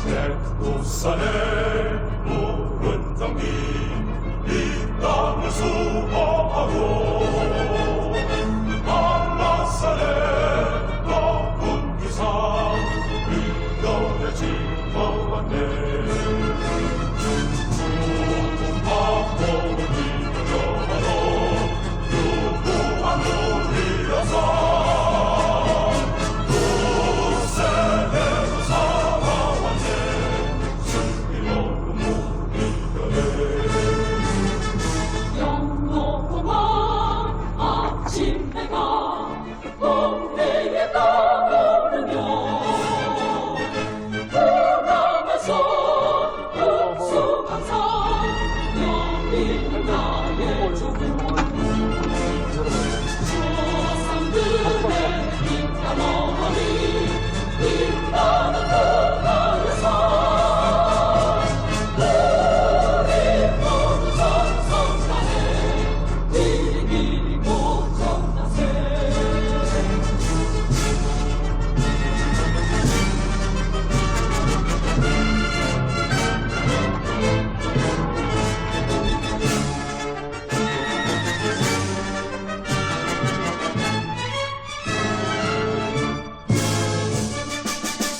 백두산의 푸른 장미 이 땅을 수호하고 한라산의 높은 기상 이겨내 짚어왔네. 눈망울을 비춰봐도 유구한 우리라서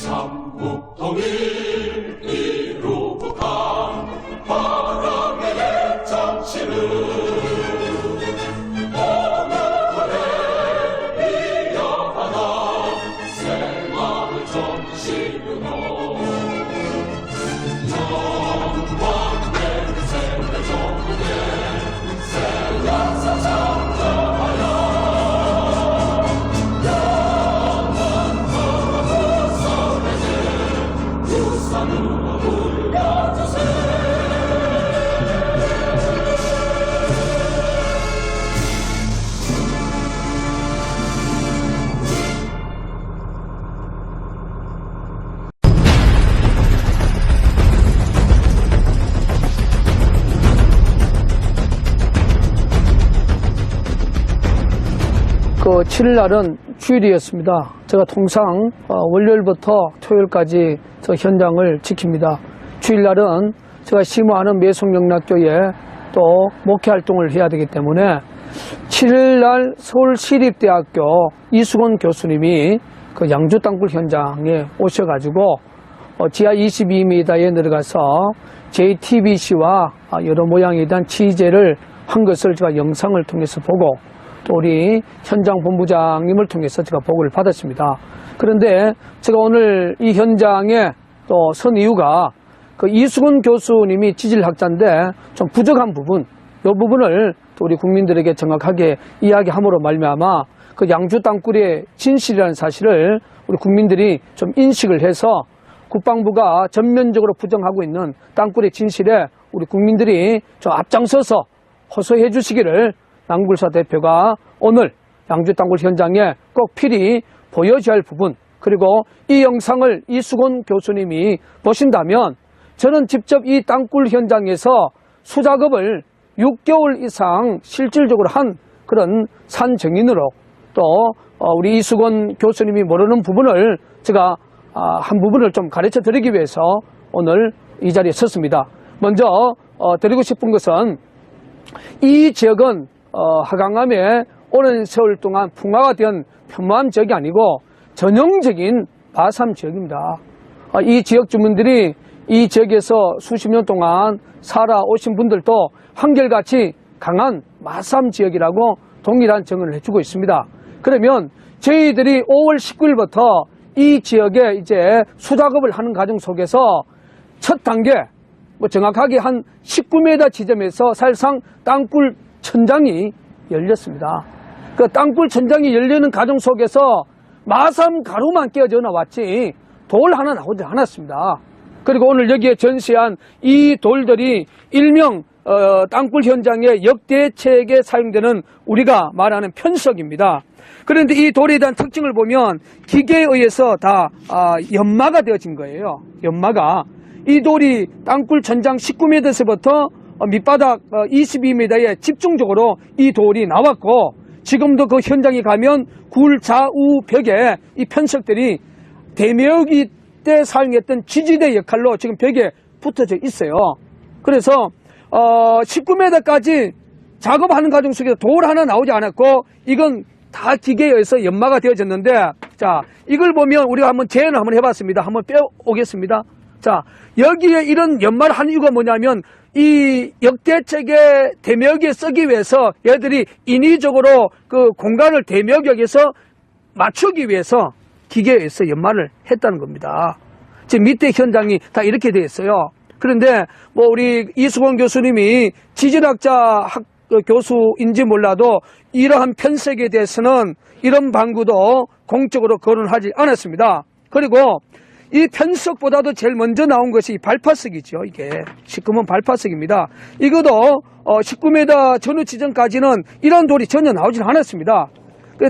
삼국통일 이루고 간 바람의 정치는 오늘의 이어가다 새마을 정치로 영광의 세대 정국에 새야사 창조하여 그 7일 날은 주일이었습니다. 제가 통상 월요일부터 토요일까지 저 현장을 지킵니다. 주일 날은 제가 심호하는 매송영락교에 또 목회 활동을 해야 되기 때문에 7일 날 서울시립대학교 이수건 교수님이 그 양주 땅굴 현장에 오셔가지고 지하 22m에 내려가서 JTBC와 여러 모양에 대한 취재를 한 것을 제가 영상을 통해서 보고 또 우리 현장 본부장님을 통해서 제가 보고를 받았습니다. 그런데 제가 오늘 이 현장에 또 선 이유가 그 이수근 교수님이 지질학자인데 좀 부족한 부분, 이 부분을 또 우리 국민들에게 정확하게 이야기함으로 말미암아 그 양주 땅굴의 진실이라는 사실을 우리 국민들이 좀 인식을 해서 국방부가 전면적으로 부정하고 있는 땅굴의 진실에 우리 국민들이 좀 앞장서서 호소해 주시기를 남굴사 대표가 오늘 양주 땅굴 현장에 꼭 필히 보여줘야 할 부분, 그리고 이 영상을 이수건 교수님이 보신다면 저는 직접 이 땅굴 현장에서 수작업을 6개월 이상 실질적으로 한 그런 산증인으로 또 우리 이수건 교수님이 모르는 부분을 제가 한 부분을 좀 가르쳐 드리기 위해서 오늘 이 자리에 섰습니다. 먼저 드리고 싶은 것은 이 지역은 하강암에 오랜 세월 동안 풍화가 된 평범한 지역이 아니고 전형적인 마삼 지역입니다. 이 지역 주민들이 이 지역에서 수십 년 동안 살아오신 분들도 한결같이 강한 마삼 지역이라고 동일한 정의를 해주고 있습니다. 그러면 저희들이 5월 19일부터 이 지역에 이제 수작업을 하는 과정 속에서 첫 단계, 정확하게 한 19m 지점에서 사실상 땅굴 천장이 열렸습니다. 그 땅굴 천장이 열리는 과정 속에서 마삼 가루만 깨어져 나왔지 돌 하나 나오지 않았습니다. 그리고 오늘 여기에 전시한 이 돌들이 일명 땅굴 현장의 역대책에 사용되는 우리가 말하는 편석입니다. 그런데 이 돌에 대한 특징을 보면 기계에 의해서 다 연마가 되어진 거예요. 연마가. 이 돌이 땅굴 전장 19m에서부터 밑바닥 22m에 집중적으로 이 돌이 나왔고, 지금도 그 현장에 가면 굴 좌우 벽에 이 편석들이 대묘기 때 사용했던 지지대 역할로 지금 벽에 붙어져 있어요. 그래서 19m까지 작업하는 과정 속에서 돌 하나 나오지 않았고, 이건 다 기계에 의해서 연마가 되어졌는데, 자, 이걸 보면 우리가 한번 재현을 한번 해봤습니다. 한번 빼오겠습니다. 자, 여기에 이런 연마를 한 이유가 뭐냐면, 이 역대책의 대묘기에 쓰기 위해서 얘들이 인위적으로 그 공간을 대묘격에서 맞추기 위해서 기계에서 연마를 했다는 겁니다. 지금 밑에 현장이 다 이렇게 되어 있어요. 그런데 뭐 우리 이수건 교수님이 지질학자 교수인지 몰라도 이러한 편색에 대해서는 이런 방구도 공적으로 거론하지 않았습니다. 그리고 이 편석보다도 제일 먼저 나온 것이 발파석이죠. 이게 시커먼 발파석입니다. 이것도 19m 전후 지점까지는 이런 돌이 전혀 나오질 않았습니다.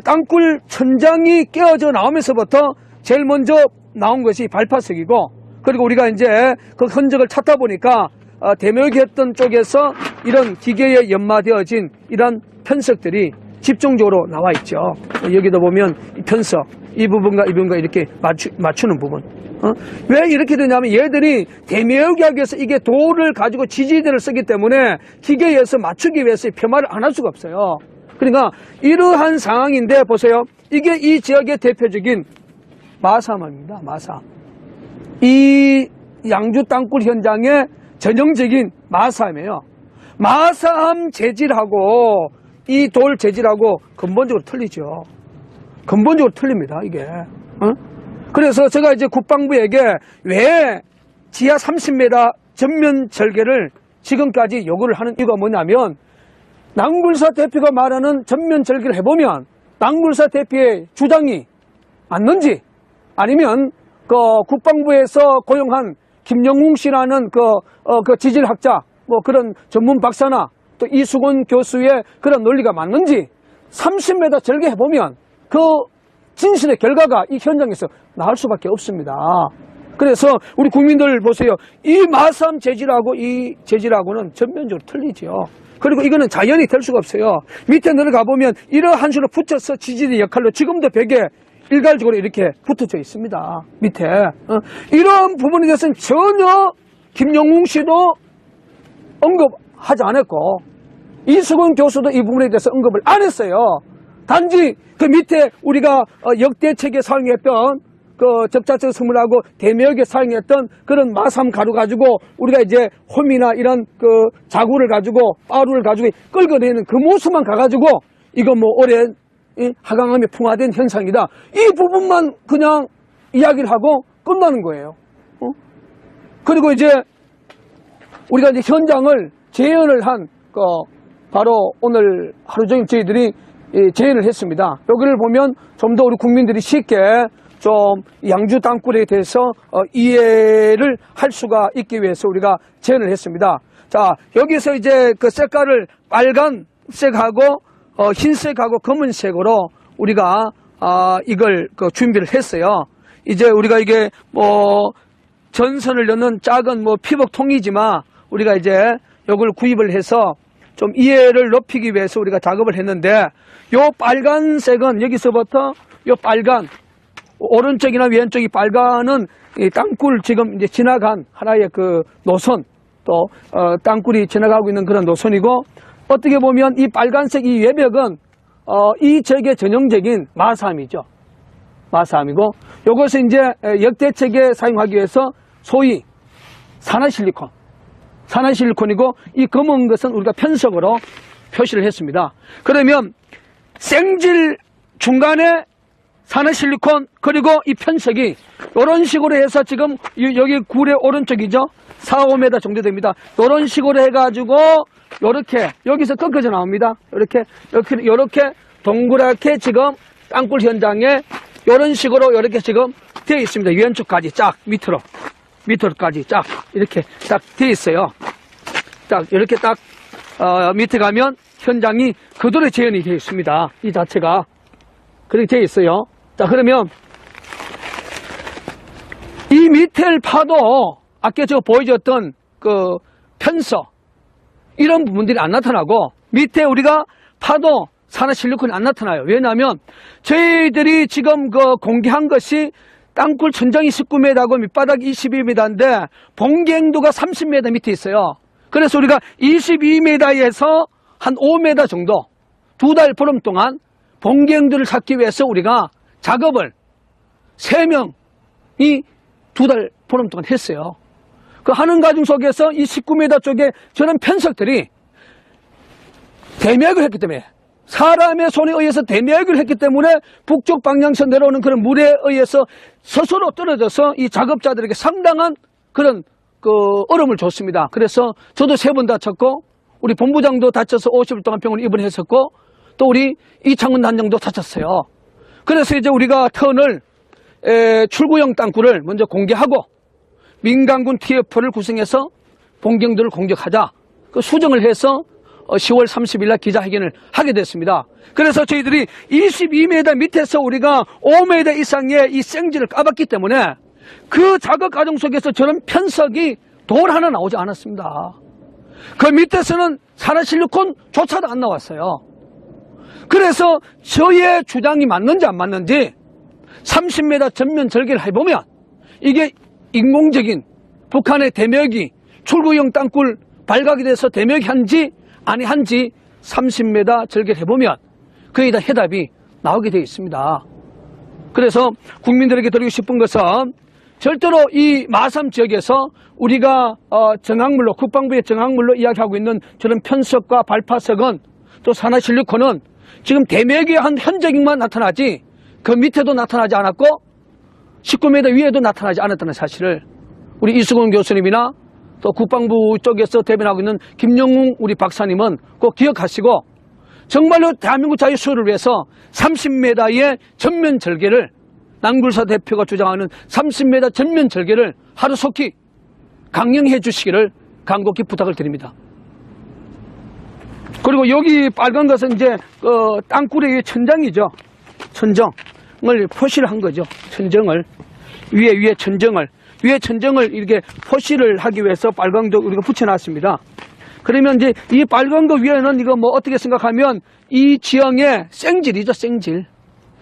땅굴 천장이 깨어져 나오면서부터 제일 먼저 나온 것이 발파석이고, 그리고 우리가 이제 그 흔적을 찾다 보니까 대묘기했던 쪽에서 이런 기계에 연마되어진 이런 편석들이 집중적으로 나와 있죠. 여기도 보면 이 편석, 이 부분과 이 부분과 이렇게 맞추는 부분. 왜 이렇게 되냐면 얘들이 대묘기하기 위해서 이게 돌을 가지고 지지대를 쓰기 때문에 기계에서 맞추기 위해서 편마를 안 할 수가 없어요. 그러니까 이러한 상황인데 보세요. 이게 이 지역의 대표적인 마삼입니다. 마삼. 이 양주 땅굴 현장의 전형적인 마삼이에요. 마삼 재질하고 이 돌 재질하고 근본적으로 틀리죠. 근본적으로 틀립니다, 이게. 그래서 제가 이제 국방부에게 왜 지하 30m 전면 절개를 지금까지 요구를 하는 이유가 뭐냐면, 낭굴사 대표가 말하는 전면 절개를 해보면 낭굴사 대표의 주장이 맞는지, 아니면 그 국방부에서 고용한 김영웅 씨라는 그 지질학자, 뭐 그런 전문 박사나 또 이수건 교수의 그런 논리가 맞는지 30m 절개해보면 그 진실의 결과가 이 현장에서 나올 수밖에 없습니다. 그래서 우리 국민들 보세요. 이 마삼 재질하고 이 재질하고는 전면적으로 틀리죠. 그리고 이거는 자연이 될 수가 없어요. 밑에 내려가 보면 이러한 식으로 붙여서 지지대 역할로 지금도 벽에 일괄적으로 이렇게 붙어져 있습니다. 밑에. 이런 부분에 대해서는 전혀 김영웅 씨도 언급하지 않았고, 이수건 교수도 이 부분에 대해서 언급을 안 했어요. 단지 그 밑에 우리가 역대책에 사용했던 그 접착제 스물하고 대묘역에 사용했던 그런 마삼 가루 가지고 우리가 이제 홈이나 이런 그 자구를 가지고 빠루를 가지고 끌어내는 그 모습만 가가지고 이거 뭐 오랜 하강암이 풍화된 현상이다, 이 부분만 그냥 이야기를 하고 끝나는 거예요. 그리고 이제 우리가 이제 현장을 재현을 한 바로 오늘 하루 종일 저희들이 재현을 했습니다. 여기를 보면 좀 더 우리 국민들이 쉽게 좀 양주 땅굴에 대해서 이해를 할 수가 있기 위해서 우리가 재현을 했습니다. 자, 여기서 이제 그 색깔을 빨간색하고 흰색하고 검은색으로 우리가 이걸 준비를 했어요. 이제 우리가 이게 뭐 전선을 넣는 작은 뭐 피복통이지만 우리가 이제 이걸 구입을 해서 좀 이해를 높이기 위해서 우리가 작업을 했는데, 요 빨간색은 여기서부터 요 빨간 오른쪽이나 왼쪽이 빨간은 이 땅굴 지금 이제 지나간 하나의 그 노선, 또 땅굴이 지나가고 있는 그런 노선이고, 어떻게 보면 이 빨간색 이 외벽은 이 지역의 전형적인 마삼이죠. 마삼이고, 요것을 이제 역대책에 사용하기 위해서 소위 산화실리콘이고, 이 검은 것은 우리가 편석으로 표시를 했습니다. 그러면 생질 중간에 산화실리콘 그리고 이 편석이 이런 식으로 해서 지금 여기 굴의 오른쪽이죠. 4, 5m 정도 됩니다. 이런 식으로 해가지고 이렇게 여기서 꺾어져 나옵니다. 이렇게 동그랗게 지금 땅굴 현장에 이런 식으로 이렇게 지금 되어 있습니다. 왼쪽까지 쫙 밑으로 밑으로까지 쫙 이렇게 딱 돼 있어요. 딱 이렇게 딱 밑에 가면 현장이 그대로 재현이 되어 있습니다. 이 자체가 그렇게 되어 있어요. 자, 그러면 이 밑을 파도 아까 저 보여줬던 그 편서 이런 부분들이 안 나타나고 밑에 우리가 파도 산화실리콘이 안 나타나요. 왜냐하면 저희들이 지금 그 공개한 것이 땅굴 천장이 19m고 밑바닥이 22m인데 봉갱도가 30m 밑에 있어요. 그래서 우리가 22m에서 한 5m 정도 2달 보름 동안 봉갱도를 찾기 위해서 우리가 작업을 3명이 2달 보름 동안 했어요. 그 하는 과정 속에서 이 19m 쪽에 저런 편석들이 대멸을 했기 때문에 사람의 손에 의해서 대멸을 했기 때문에 북쪽 방향에서 내려오는 그런 물에 의해서 스스로 떨어져서 이 작업자들에게 상당한 그런 그 어려움을 줬습니다. 그래서 저도 3번 다쳤고 우리 본부장도 다쳐서 50일 동안 병원에 입원했었고 또 우리 이창훈 단장도 다쳤어요. 그래서 이제 우리가 턴을 출구형 땅굴을 먼저 공개하고 민간군 TF를 구성해서 봉경도를 공격하자 그 수정을 해서 10월 30일 날 기자회견을 하게 됐습니다. 그래서 저희들이 22m 밑에서 우리가 5m 이상의 이 생지를 까봤기 때문에 그 작업 과정 속에서 저런 편석이 돌 하나 나오지 않았습니다. 그 밑에서는 산화실리콘조차도 안 나왔어요. 그래서 저의 주장이 맞는지 안 맞는지 30m 전면 절개를 해보면 이게 인공적인 북한의 대멸기 출구형 땅굴 발각이 돼서 대멸기 한지 아니 한지 30m 절개를 해보면 거의 다 해답이 나오게 되어 있습니다. 그래서 국민들에게 드리고 싶은 것은 절대로 이 마삼 지역에서 우리가 정확물로 국방부의 정확물로 이야기하고 있는 저런 편석과 발파석은 또 산화실리콘은 지금 대멸기의 한 현저기만 나타나지 그 밑에도 나타나지 않았고 19m 위에도 나타나지 않았다는 사실을 우리 이수근 교수님이나 또 국방부 쪽에서 대변하고 있는 김영웅 우리 박사님은 꼭 기억하시고 정말로 대한민국 자유 수호를 위해서 30m의 전면 절개를 남굴사 대표가 주장하는 30m 전면 절개를 하루속히 강령해 주시기를 간곡히 부탁을 드립니다. 그리고 여기 빨간 것은 이제 땅굴의 천장이죠. 천정을 표시를 한 거죠. 천정을 위에 천정을 이렇게 표시를 하기 위해서 빨간 거 우리가 붙여놨습니다. 그러면 이제 이 빨간 거 위에는 이거 뭐 어떻게 생각하면 이 지형의 생질이죠,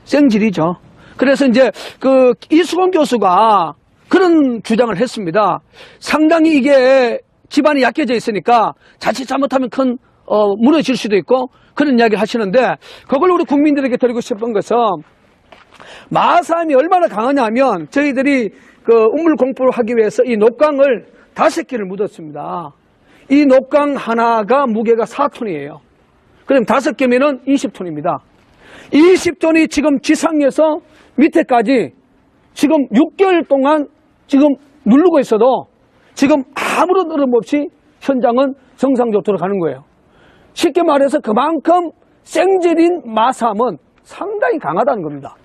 생질이죠. 그래서 이제 그 이수건 교수가 그런 주장을 했습니다. 상당히 이게 집안이 약해져 있으니까 자칫 잘못하면 큰 무너질 수도 있고 그런 이야기를 하시는데 그걸 우리 국민들에게 드리고 싶은 것은 마삼이 얼마나 강하냐면 저희들이 그 우물 공포를 하기 위해서 이 녹강을 5개를 묻었습니다. 이 녹강 하나가 무게가 4톤이에요. 그럼 5개면은 20톤입니다. 20톤이 지금 지상에서 밑에까지 지금 6개월 동안 지금 누르고 있어도 지금 아무런 어려움 없이 현장은 정상적으로 돌아가는 거예요. 쉽게 말해서 그만큼 생질인 마삼은 상당히 강하다는 겁니다.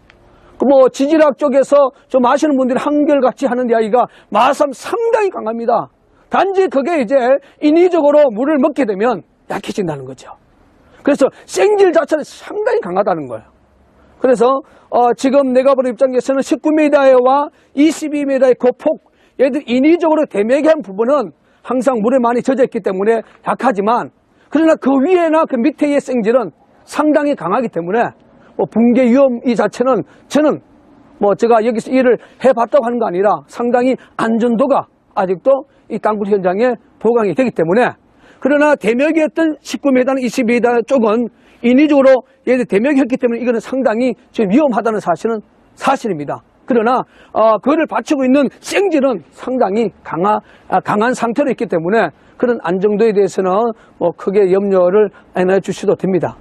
뭐 지질학 쪽에서 좀 아시는 분들이 한결같이 하는 이야기가 마삼 상당히 강합니다. 단지 그게 이제 인위적으로 물을 먹게 되면 약해진다는 거죠. 그래서 생질 자체는 상당히 강하다는 거예요. 그래서 지금 내가 보는 입장에서는 19m와 22m의 그 폭, 얘들 인위적으로 대매기한 부분은 항상 물에 많이 젖어 있기 때문에 약하지만 그러나 그 위에나 그 밑에의 생질은 상당히 강하기 때문에 뭐 붕괴 위험 이 자체는 저는 뭐 제가 여기서 일을 해봤다고 하는 거 아니라 상당히 안전도가 아직도 이 땅굴 현장에 보강이 되기 때문에 그러나 대멸기였던 19m나 22m 쪽은 인위적으로 얘들 대멸기했기 때문에 이거는 상당히 좀 위험하다는 사실은 사실입니다. 그러나 그거를 받치고 있는 생질은 상당히 강한 상태로 있기 때문에 그런 안정도에 대해서는 뭐 크게 염려를 안 해주셔도 됩니다.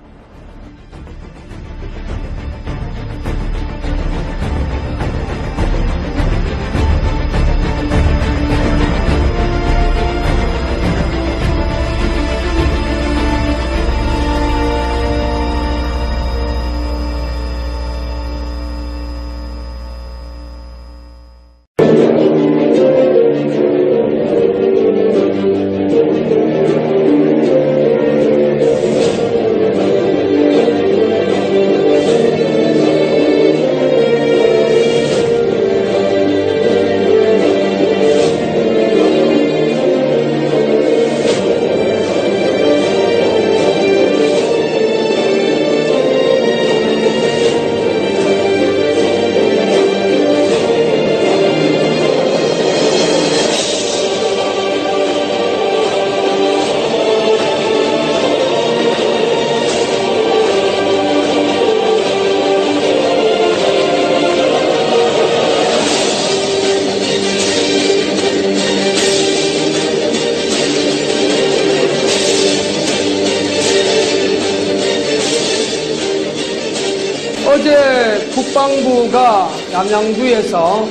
국방부가 남양주에서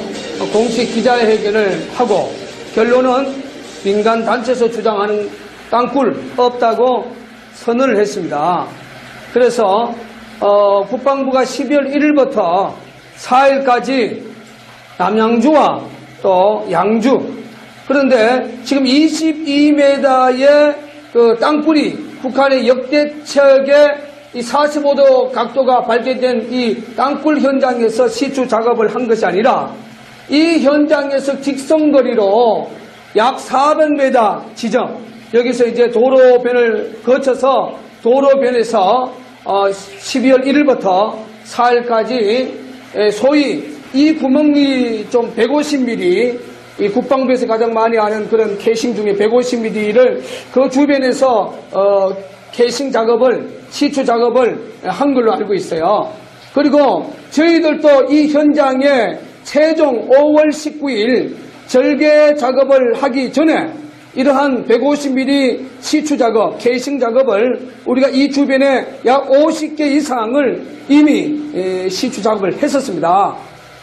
공식 기자회견을 하고 결론은 민간 단체에서 주장하는 땅굴 없다고 선언을 했습니다. 그래서 국방부가 12월 1일부터 4일까지 남양주와 또 양주, 그런데 지금 22m의 그 땅굴이 북한의 역대측의 이 45도 각도가 발견된 이 땅굴 현장에서 시추 작업을 한 것이 아니라 이 현장에서 직선거리로 약 400m 지점, 여기서 이제 도로변을 거쳐서 도로변에서 12월 1일부터 4일까지 소위 이 구멍이 좀 150mm, 이 국방부에서 가장 많이 하는 그런 캐싱 중에 150mm를 그 주변에서 캐싱 작업을, 시추 작업을 한 걸로 알고 있어요. 그리고 저희들도 이 현장에 최종 5월 19일 절개 작업을 하기 전에 이러한 150mm 시추 작업, 캐싱 작업을 우리가 이 주변에 약 50개 이상을 이미 시추 작업을 했었습니다.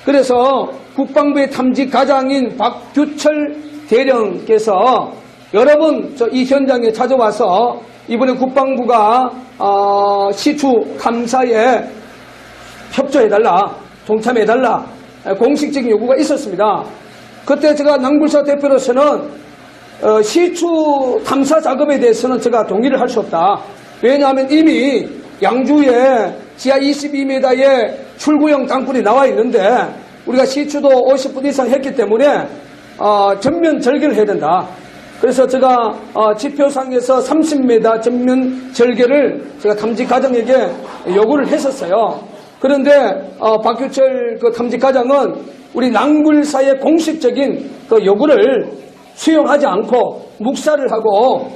그래서 국방부의 탐지 가장인 박규철 대령께서 여러 번 이 현장에 찾아와서 이번에 국방부가 시추 탐사에 협조해달라, 동참해달라 공식적인 요구가 있었습니다. 그때 제가 낭불사 대표로서는 시추 탐사 작업에 대해서는 제가 동의를 할 수 없다. 왜냐하면 이미 양주에 지하 22m의 출구형 땅굴이 나와 있는데 우리가 시추도 50분 이상 했기 때문에 전면 절개를 해야 된다. 그래서 제가 지표상에서 30m 전면 절개를 제가 탐지 과장에게 요구를 했었어요. 그런데 박규철 그 탐지 과장은 우리 낭불사의 공식적인 그 요구를 수용하지 않고 묵살을 하고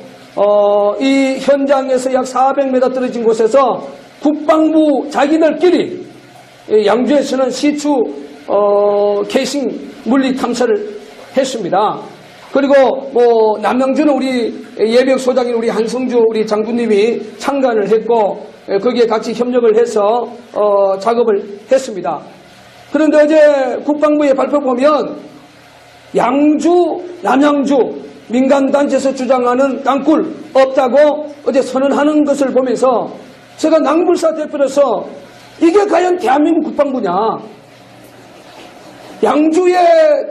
이 현장에서 약 400m 떨어진 곳에서 국방부 자기들끼리 양주에서는 시추 캐싱 물리 탐사를 했습니다. 그리고 뭐 남양주는 우리 예비역 소장인 우리 한성주 우리 장군님이 참관을 했고 거기에 같이 협력을 해서 작업을 했습니다. 그런데 어제 국방부의 발표 보면 양주, 남양주 민간단체에서 주장하는 땅굴 없다고 어제 선언하는 것을 보면서 제가 낭불사 대표로서 이게 과연 대한민국 국방부냐. 양주의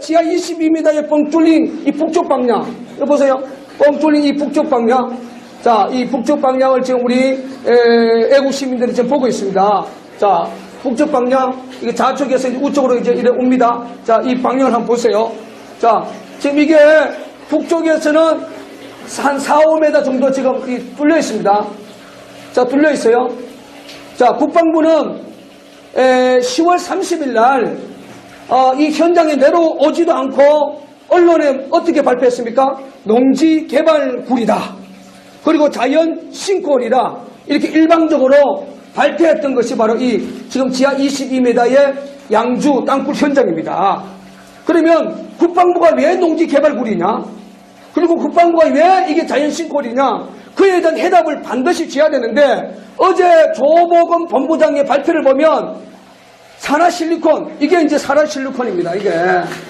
지하 22m의 뻥 뚫린 이 북쪽 방향, 여기 보세요. 뻥 뚫린 이 북쪽 방향. 자, 이 북쪽 방향을 지금 우리 애국 시민들이 지금 보고 있습니다. 자, 북쪽 방향, 이게 좌측에서 우측으로 이제 이래 옵니다. 자, 이 방향을 한번 보세요. 자, 지금 이게 북쪽에서는 한 4, 5m 정도 지금 뚫려 있습니다. 자, 뚫려 있어요. 자, 국방부는 10월 30일 날 이 현장에 내려오지도 않고 언론에 어떻게 발표했습니까? 농지 개발굴이다. 그리고 자연 싱크홀이다. 이렇게 일방적으로 발표했던 것이 바로 이 지금 지하 22m의 양주 땅굴 현장입니다. 그러면 국방부가 왜 농지 개발굴이냐? 그리고 국방부가 왜 이게 자연 싱크홀이냐? 그에 대한 해답을 반드시 줘야 되는데 어제 조보건 본부장의 발표를 보면 산화실리콘, 이게 이제 산화실리콘입니다. 이게.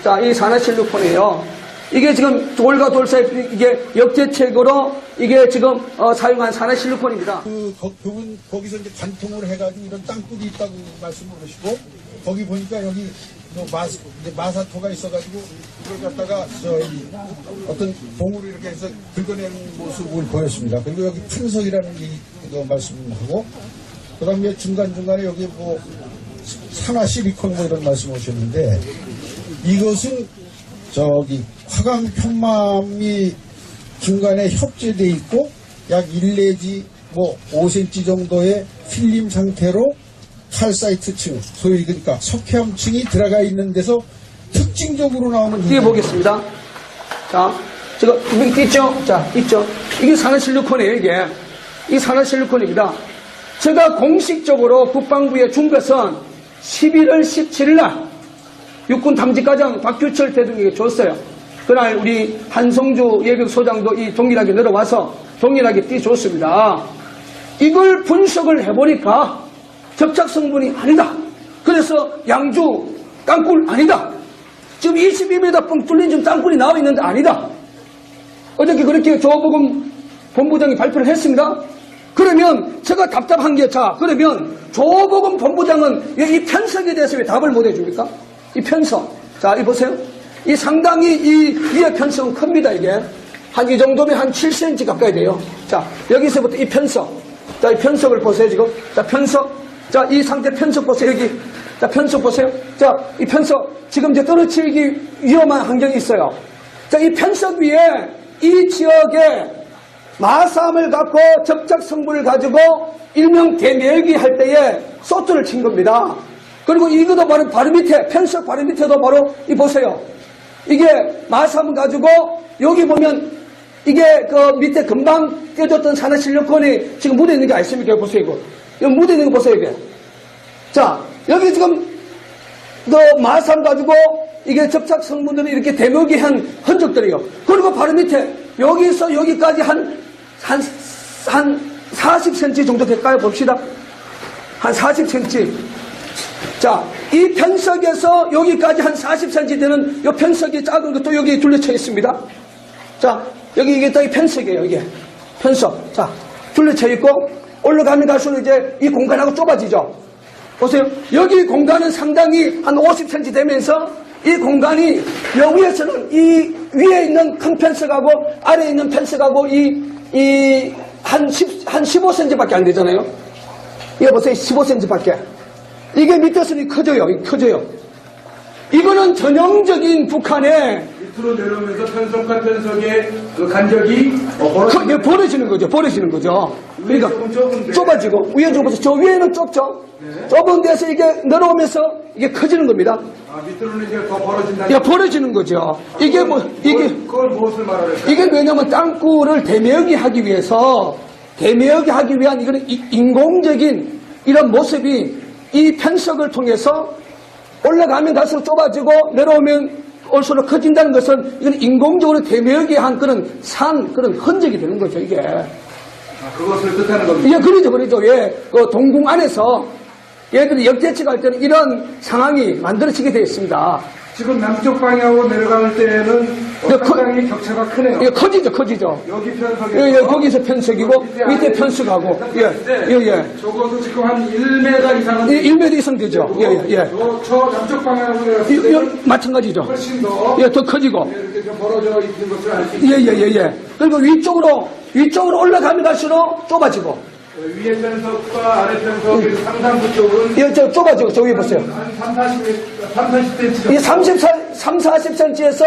자, 이 산화실리콘이에요. 이게 지금 돌과 돌 사이 이게 역대책으로 이게 지금 사용한 산화실리콘입니다. 그분 거기서 이제 관통을 해가지고 이런 땅굴이 있다고 말씀을 하시고 거기 보니까 여기 마사토가 있어가지고 그걸 갖다가 어떤 봉으로 이렇게 해서 긁어내는 모습을 보였습니다. 그리고 여기 탄석이라는 이 말씀하고 그다음에 중간중간에 여기 뭐 산화 실리콘 뭐 이런 말씀 하셨는데 이것은 저기 화강 편맘이 중간에 협재돼 있고 약 1 내지 뭐 5cm 정도의 필름 상태로 칼사이트층, 소위 그러니까 석회암층이 들어가 있는 데서 특징적으로 나오는 뒤에 보겠습니다. 자, 지금 여기 있죠? 자, 있죠? 이게 산화실리콘이에요, 이게. 이 산화실리콘입니다. 제가 공식적으로 국방부에 준 것은 11월 17일 날 육군 탐지과장 박규철 대통령에게 줬어요. 그날 우리 한성주 예비역 소장도 이 동일하게 내려와서 동일하게 띄줬습니다. 이걸 분석을 해보니까 접착 성분이 아니다. 그래서 양주 땅굴 아니다. 지금 22m 뻥 뚫린 지금 땅굴이 나와 있는데 아니다. 어저께 그렇게 조보금 본부장이 발표를 했습니다. 그러면 제가 답답한 게, 자, 그러면 조보금 본부장은 왜 이 편석에 대해서 왜 답을 못 해줍니까? 이 편석. 자, 이 보세요. 이 상당히 이 위에 편석은 큽니다, 이게. 한 이 정도면 한 7cm 가까이 돼요. 자, 여기서부터 이 편석. 자, 이 편석을 보세요, 지금. 자, 편석. 자, 이 상태 편석 보세요, 여기. 자, 편석 보세요. 자, 이 편석. 지금 이제 떨어지기 위험한 환경이 있어요. 자, 이 편석 위에 이 지역에 마삼을 갖고 접착 성분을 가지고 일명 대멸기 할 때에 소트를 친 겁니다. 그리고 이것도 바로 밑에, 편석 바로 밑에도 바로 이 보세요. 이게 마삼을 가지고 여기 보면 이게 그 밑에 금방 떼줬던 산화실리콘이 지금 묻어 있는 게 아십니까? 보세요, 이거. 여기 묻어 있는 거 보세요, 이게. 자, 여기 지금 마삼 가지고 이게 접착 성분들이 이렇게 대묘기 한 흔적들이요. 그리고 바로 밑에 여기서 여기까지 한 40cm 정도 될까요? 봅시다. 한 40cm. 자, 이 편석에서 여기까지 한 40cm 되는 이 편석이 작은 것도 여기 둘러쳐 있습니다. 자, 여기 이게 딱 이 편석이에요, 이게. 편석. 자, 둘러쳐 있고, 올라가면 갈수록 이제 이 공간하고 좁아지죠. 보세요. 여기 공간은 상당히 한 50cm 되면서 이 공간이 여기에서는 이 위에 있는 큰 편석하고 아래에 있는 편석하고 한 15cm밖에 안 되잖아요. 이거 보세요. 15cm밖에. 이게 밑에서는 커져요. 커져요. 이거는 전형적인 북한의 밑으로 내려오면서 편석과 편석의 그 간격이 벌어지는 거죠. 벌어지는 거죠. 그러니까 좁아지고 위에 좁아서 저 위에는 좁죠. 네. 좁은 데서 이게 내려오면서 이게 커지는 겁니다. 아, 밑으로는 이제 더 벌어진다. 이게 벌어지는 거죠. 이게 뭐 이게 그걸 무엇을 말하는까? 이게 왜냐면 땅굴을 대묘하게 하기 위해서 대묘하게 하기 위한 이거는 인공적인 이런 모습이 이 편석을 통해서 올라가면 갈수록 좁아지고 내려오면 올수록 커진다는 것은 이건 인공적으로 대묘하게 한 그런 그런 흔적이 되는 거죠, 이게. 아, 그것을 뜻하는 겁니다. 예, 그러죠. 예, 그 동궁 안에서 얘들이 역대치가 할 때는 이런 상황이 만들어지게 되어 있습니다. 지금 남쪽 방향으로 내려갈 때는 상당히 격차가 크네요. 예, 커지죠. 여기 편석이 예, 거기서 편석이고 밑에 편석하고 예. 적어도 지금 한 1m 이상은 1m 이상 되죠. 예. 저 남쪽 방향으로 내려갈 때는 마찬가지죠. 훨씬 더 예, 더 커지고. 이렇게 좀 벌어져 있는 것을 알 수 있습니다. 예. 그리고 위쪽으로 올라가면 갈수록 좁아지고. 위에 편석과 아래 편석 상단부 쪽은 예, 저 좁아지고, 저 위에 보세요. 한 30cm 이 40cm에서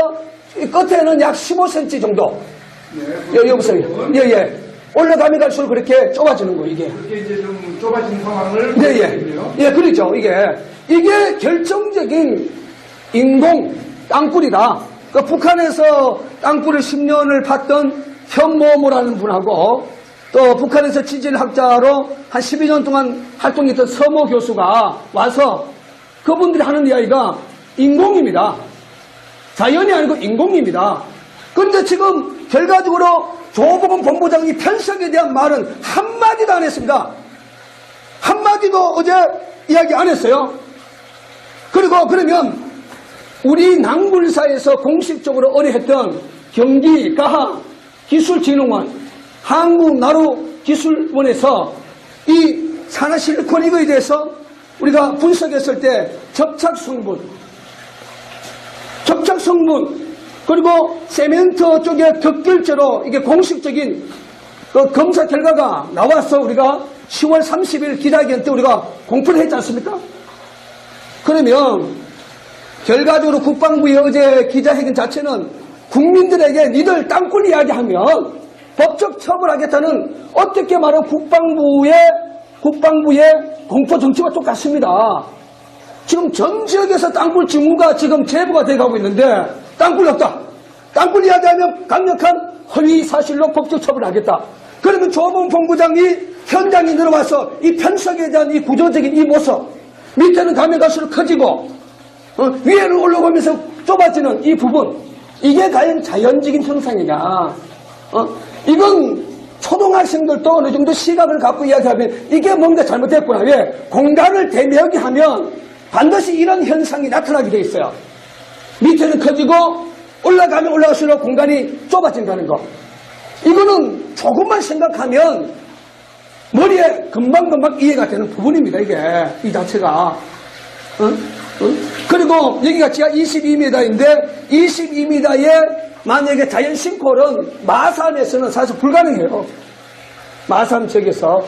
끝에는 약 15cm 정도. 여기 보세요. 예. 올라가면 갈수록 그렇게 좁아지는 거예요, 이게. 이렇게 이제 좀 좁아진 상황을 예, 그렇죠. 이게 결정적인 인공 땅굴이다. 그 북한에서 땅굴을 10년을 팠던 현모모라는 분하고 또 북한에서 지질학자로 한 12년 동안 활동했던 서모 교수가 와서 그분들이 하는 이야기가 인공입니다. 자연이 아니고 인공입니다. 그런데 지금 결과적으로 조보금 본부장이 편석에 대한 말은 한마디도 안 했습니다. 한마디도 어제 이야기 안 했어요. 그리고 그러면 우리 낭굴사에서 공식적으로 의뢰했던 경기 가하 기술진흥원 한국나루기술원에서 이 산화실리콘 이거에 대해서 우리가 분석했을 때 접착 성분 그리고 세멘트 쪽에 격결제로 이게 공식적인 그 검사 결과가 나와서 우리가 10월 30일 기자회견 때 우리가 공표를 했지 않습니까? 그러면 결과적으로 국방부의 어제 기자회견 자체는 국민들에게 니들 땅굴 이야기하면 법적 처벌하겠다는 어떻게 말하면 국방부의 공포 정치와 똑같습니다. 지금 전 지역에서 땅굴 징후가 지금 제보가 돼가고 있는데 땅굴 없다. 땅굴 이야기하면 강력한 허위 사실로 법적 처벌하겠다. 그러면 조보금 본부장이 현장에 내려와서 이 편석에 대한 이 구조적인 이 모습 밑에는 가면 갈수록 커지고 위에는 올라오면서 좁아지는 이 부분 이게 과연 자연적인 현상이냐 이건 초등학생들도 어느 정도 시각을 갖고 이야기하면 이게 뭔가 잘못됐구나. 왜? 공간을 대묘하게 하면 반드시 이런 현상이 나타나게 돼 있어요. 밑에는 커지고 올라가면 올라갈수록 공간이 좁아진다는 거. 이거는 조금만 생각하면 머리에 금방금방 이해가 되는 부분입니다. 이게 이 자체가. 그리고 여기가 지하 22m인데 22m에 만약에 자연 싱크홀은 마산에서는 사실 불가능해요. 마산 지역에서.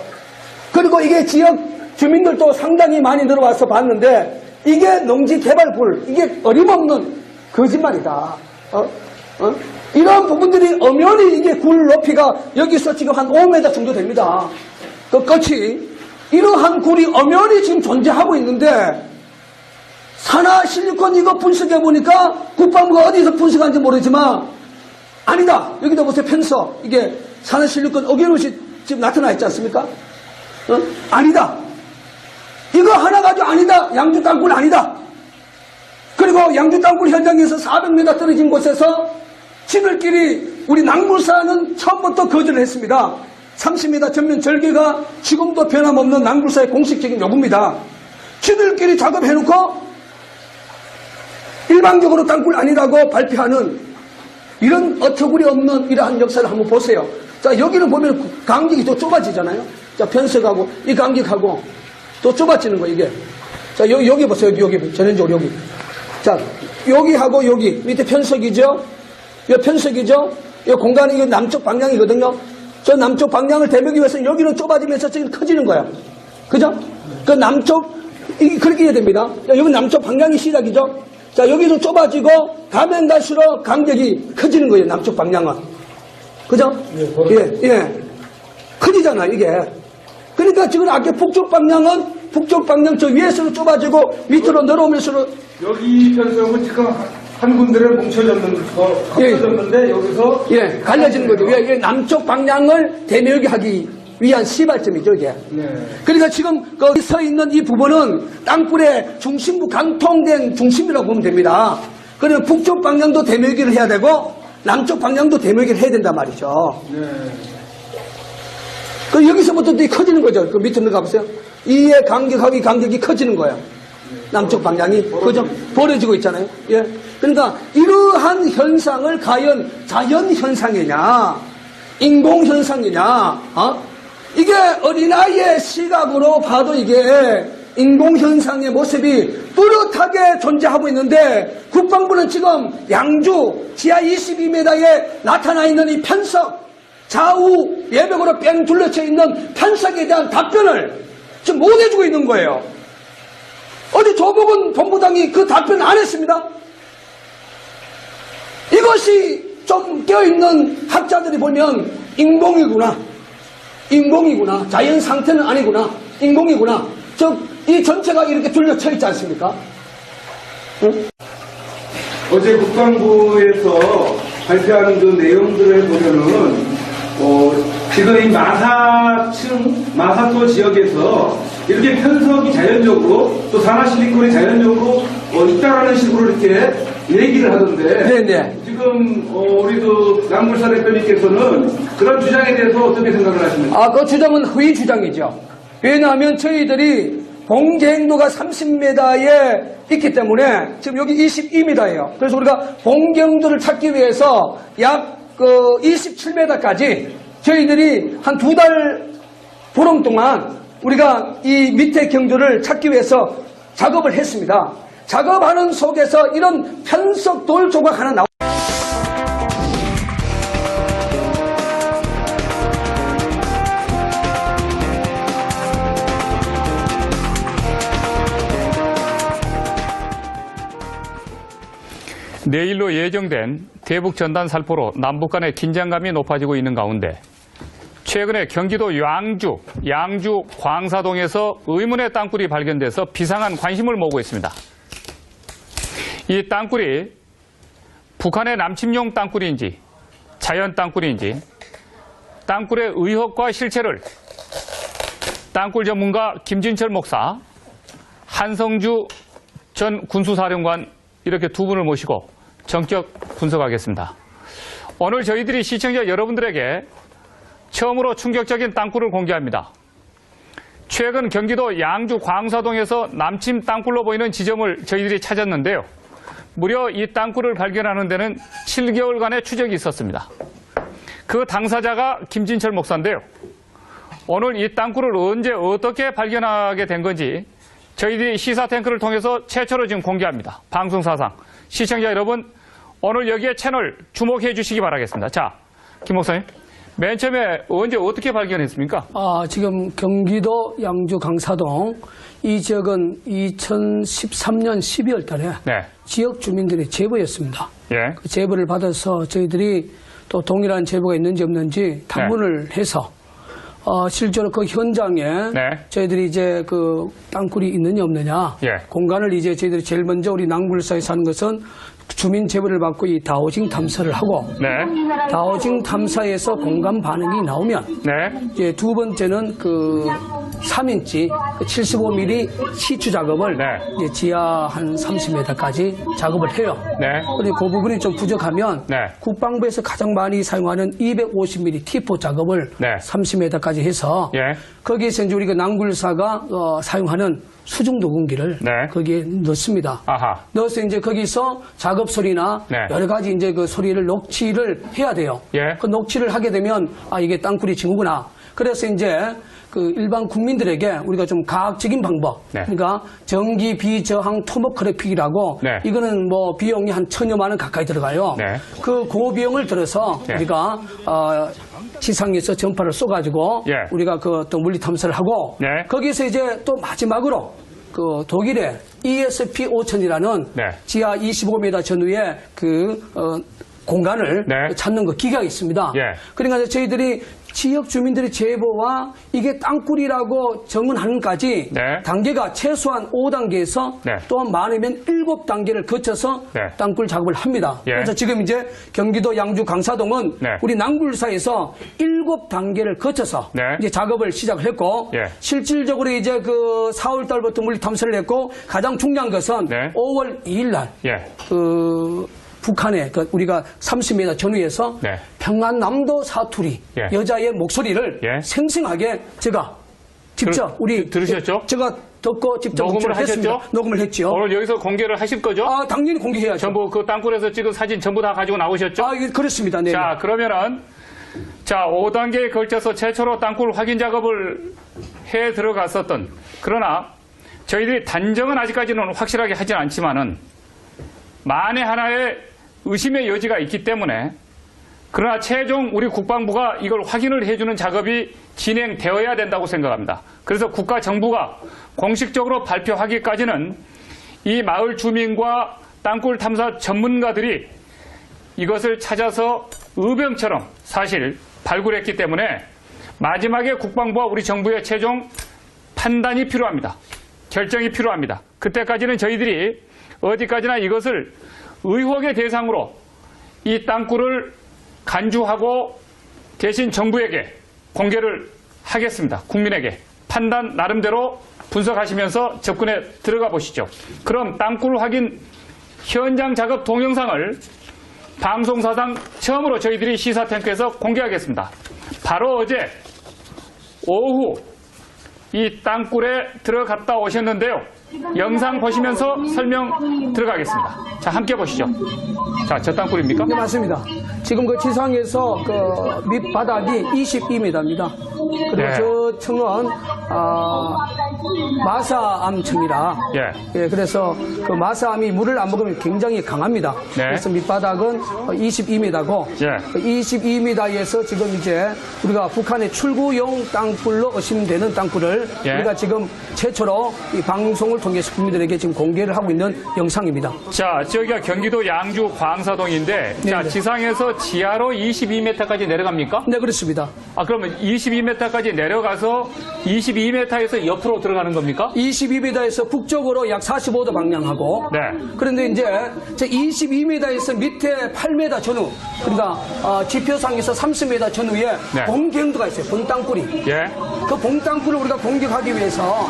그리고 이게 지역 주민들도 상당히 많이 들어와서 봤는데 이게 농지 개발불, 이게 어림없는 거짓말이다. 이런 부분들이 엄연히 이게 굴 높이가 여기서 지금 한 5m 정도 됩니다. 그 끝이. 이러한 굴이 엄연히 지금 존재하고 있는데 산화 실리콘 이거 분석해 보니까 국방부가 어디서 분석한지 모르지만 아니다. 여기다 보세요. 편서. 이게 산화 실리콘 어겨놓이 지금 나타나 있지 않습니까? 아니다. 이거 하나 가지고 아니다. 양주 땅굴 아니다. 그리고 양주 땅굴 현장에서 400m 떨어진 곳에서 지들끼리 우리 낭물사는 처음부터 거절을 했습니다. 30m 전면 절개가 지금도 변함없는 낭물사의 공식적인 요구입니다. 지들끼리 작업해놓고 일방적으로 땅굴 아니라고 발표하는 이런 어처구니 없는 이러한 역사를 한번 보세요. 자, 여기는 보면 간격이 더 좁아지잖아요. 자, 편석하고 이 간격하고 또 좁아지는 거 이게. 자, 여기 보세요. 여기 전형적으로 여기. 자, 여기하고 여기 밑에 편석이죠. 이 편석이죠. 이 공간이 이거 남쪽 방향이거든요. 저 남쪽 방향을 대명하기 위해서는 여기는 좁아지면서 저기는 커지는 거야. 그죠? 그 남쪽 그렇게 해야 됩니다. 자, 여기 남쪽 방향이 시작이죠. 자, 여기도 좁아지고 가면 갈수록 간격이 커지는 거예요. 남쪽 방향은. 그죠? 예. 커지잖아, 이게. 그러니까 지금 아까 북쪽 방향은 북쪽 방향 저 위에서는 좁아지고 밑으로 내려오면서 여기 편성은 지금 한 군데를 합쳐졌는데 여기서 갈려지는 거죠. 이게 남쪽 방향을 대묘하게 하기 위한 시발점이죠, 이게. 네. 그러니까 지금 거기 서 있는 이 부분은 땅굴의 중심부 강통된 중심이라고 보면 됩니다. 그러면 북쪽 방향도 대묘기를 해야 되고 남쪽 방향도 대묘기를 해야 된단 말이죠. 네. 그 여기서부터 또 커지는 거죠. 그 밑으로 가보세요. 이의 간격이 커지는 거예요. 남쪽 방향이. 그죠? 벌어지고 있잖아요. 예. 그러니까 이러한 현상을 과연 자연 현상이냐, 인공 현상이냐, 이게 어린아이의 시각으로 봐도 이게 인공현상의 모습이 뚜렷하게 존재하고 있는데 국방부는 지금 양주 지하 22m에 나타나 있는 이 편석, 좌우 예벽으로 뺑 둘러쳐 있는 편석에 대한 답변을 지금 못 해주고 있는 거예요. 어제 조복은 본부장이 그 답변을 안 했습니다. 이것이 좀 깨어있는 학자들이 보면 인공이구나. 자연 상태는 아니구나. 인공이구나. 즉, 이 전체가 이렇게 둘러쳐 있지 않습니까? 응? 어제 국방부에서 발표하는 그 내용들을 보면은 지금 이 마사토 지역에서 이렇게 편석이 자연적으로 또 산화실리콘이 자연적으로 있다라는 식으로 이렇게 얘기를 하던데 네네. 지금 우리 그 낭물사 대표님께서는 그런 주장에 대해서 어떻게 생각을 하십니까? 그 주장은 허위 주장이죠. 왜냐하면 저희들이 봉경도가 30m에 있기 때문에 지금 여기 22m예요. 그래서 우리가 봉경도를 찾기 위해서 약 27m까지 저희들이 한 2달 보름 동안 우리가 이 밑에 경도를 찾기 위해서 작업을 했습니다. 작업하는 속에서 이런 편석 돌 조각 하나 나옵니다. 내일로 예정된 대북 전단 살포로 남북 간의 긴장감이 높아지고 있는 가운데 최근에 경기도 양주 광사동에서 의문의 땅굴이 발견돼서 비상한 관심을 모으고 있습니다. 이 땅굴이 북한의 남침용 땅굴인지 자연 땅굴인지 땅굴의 의혹과 실체를 땅굴 전문가 김진철 목사, 한성주 전 군수사령관 이렇게 두 분을 모시고 전격 분석하겠습니다. 오늘 저희들이 시청자 여러분들에게 처음으로 충격적인 땅굴을 공개합니다. 최근 경기도 양주 광사동에서 남침 땅굴로 보이는 지점을 저희들이 찾았는데요. 무려 이 땅굴을 발견하는 데는 7개월간의 추적이 있었습니다. 그 당사자가 김진철 목사인데요. 오늘 이 땅굴을 언제 어떻게 발견하게 된 건지 저희들이 시사 탱크를 통해서 최초로 지금 공개합니다. 방송사상. 시청자 여러분, 오늘 여기에 채널 주목해 주시기 바라겠습니다. 자, 김 목사님. 맨 처음에 언제 어떻게 발견했습니까? 지금 경기도 양주 강사동 이 지역은 2013년 12월 달에 네. 지역 주민들의 제보였습니다. 예. 그 제보를 받아서 저희들이 또 동일한 제보가 있는지 없는지 탐문을 해서 실제로 그 현장에 네. 저희들이 이제 그 땅굴이 있느냐 없느냐 예. 공간을 이제 저희들이 제일 먼저 우리 낭굴사에서 하는 것은 주민 제보를 받고 이 다오징 탐사를 하고 네. 다오징 탐사에서 공간 반응이 나오면 네. 이제 두 번째는 그 3인치 75mm 시추 작업을 네. 이제 지하 한 30m까지 작업을 해요. 네. 그리고 그 부분이 좀 부족하면 네. 국방부에서 가장 많이 사용하는 250mm T4 작업을 네. 30m까지 해서 예. 거기에서 이제 우리가 낭굴사가 사용하는 수중 도공기를 네. 거기에 넣습니다. 아하. 넣어서 이제 거기서 작업 소리나 네. 여러 가지 이제 그 소리를 녹취를 해야 돼요. 예. 그 녹취를 하게 되면 이게 땅굴이 징후구나. 그래서 이제 그 일반 국민들에게 우리가 좀 과학적인 방법, 네. 그러니까 전기 비저항 토모그래픽이라고 네. 이거는 뭐 비용이 한 1,000여만 원 가까이 들어가요. 네. 그 고비용을 들어서 네. 우리가 지상에서 전파를 쏘가지고 예. 우리가 그 어떤 물리 탐사를 하고 네. 거기서 이제 또 마지막으로 그 독일의 ESP 5000이라는 네. 지하 25m 전후의 그 공간을 네. 찾는 그 기계가 있습니다. 예. 그러니까 이제 저희들이 지역 주민들의 제보와 이게 땅굴이라고 정언하는까지 네. 단계가 최소한 5단계에서 네. 또 많으면 7단계를 거쳐서 네. 땅굴 작업을 합니다. 예. 그래서 지금 이제 경기도 양주 강사동은 네. 우리 낭굴사에서 7단계를 거쳐서 네. 이제 작업을 시작을 했고 예. 실질적으로 이제 그 4월 달부터 물리 탐사를 했고 가장 중요한 것은 네. 5월 2일 날 예. 그 북한의 그 우리가 30m 전후에서 네. 평안남도 사투리 예. 여자의 목소리를 예. 생생하게 제가 직접 들으셨죠? 제가 듣고 직접 녹음을 녹취를 했습니다. 하셨죠? 녹음을 했죠. 오늘 여기서 공개를 하실 거죠? 당연히 공개해야죠. 전부 그 땅굴에서 찍은 사진 전부 다 가지고 나오셨죠? 예, 그렇습니다. 네. 자, 그러면은 5단계에 걸쳐서 최초로 땅굴 확인 작업을 해 들어갔었던, 그러나 저희들이 단정은 아직까지는 확실하게 하진 않지만은 만에 하나의 의심의 여지가 있기 때문에, 그러나 최종 우리 국방부가 이걸 확인을 해주는 작업이 진행되어야 된다고 생각합니다. 그래서 국가 정부가 공식적으로 발표하기까지는 이 마을 주민과 땅굴 탐사 전문가들이 이것을 찾아서 의병처럼 사실 발굴했기 때문에 마지막에 국방부와 우리 정부의 최종 판단이 필요합니다. 결정이 필요합니다. 그때까지는 저희들이 어디까지나 이것을 의혹의 대상으로 이 땅굴을 간주하고 대신 정부에게 공개를 하겠습니다. 국민에게 판단 나름대로 분석하시면서 접근에 들어가 보시죠. 그럼 땅굴 확인 현장 작업 동영상을 방송사상 처음으로 저희들이 시사탱크에서 공개하겠습니다. 바로 어제 오후 이 땅굴에 들어갔다 오셨는데요. 영상 보시면서 설명 들어가겠습니다. 자, 함께 보시죠. 자, 저 땅굴입니까? 네, 맞습니다. 지금 그 지상에서 그 밑바닥이 22m입니다. 그리고 네. 저 층은 마사암층이라 그래서 그 마사암이 물을 안 먹으면 굉장히 강합니다. 네. 그래서 밑바닥은 22m고 예. 22m에서 지금 이제 우리가 북한의 출구용 땅굴로 의심되는 땅굴을 예. 우리가 지금 최초로 이 방송을 통해서 국민들에게 지금 공개를 하고 있는 영상입니다. 자, 저기가 경기도 양주 광사동인데, 자, 네네. 지상에서 지하로 22m까지 내려갑니까? 네, 그렇습니다. 그러면 22m까지 내려가서 22m에서 옆으로 들어가는 겁니까? 22m에서 북쪽으로 약 45도 방향하고 네. 그런데 이제 22m에서 밑에 8m 전후 그러니까 지표상에서 30m 전후에 네. 봉경도가 있어요. 본땅굴이. 예. 그 봉땅굴을 우리가 공격하기 위해서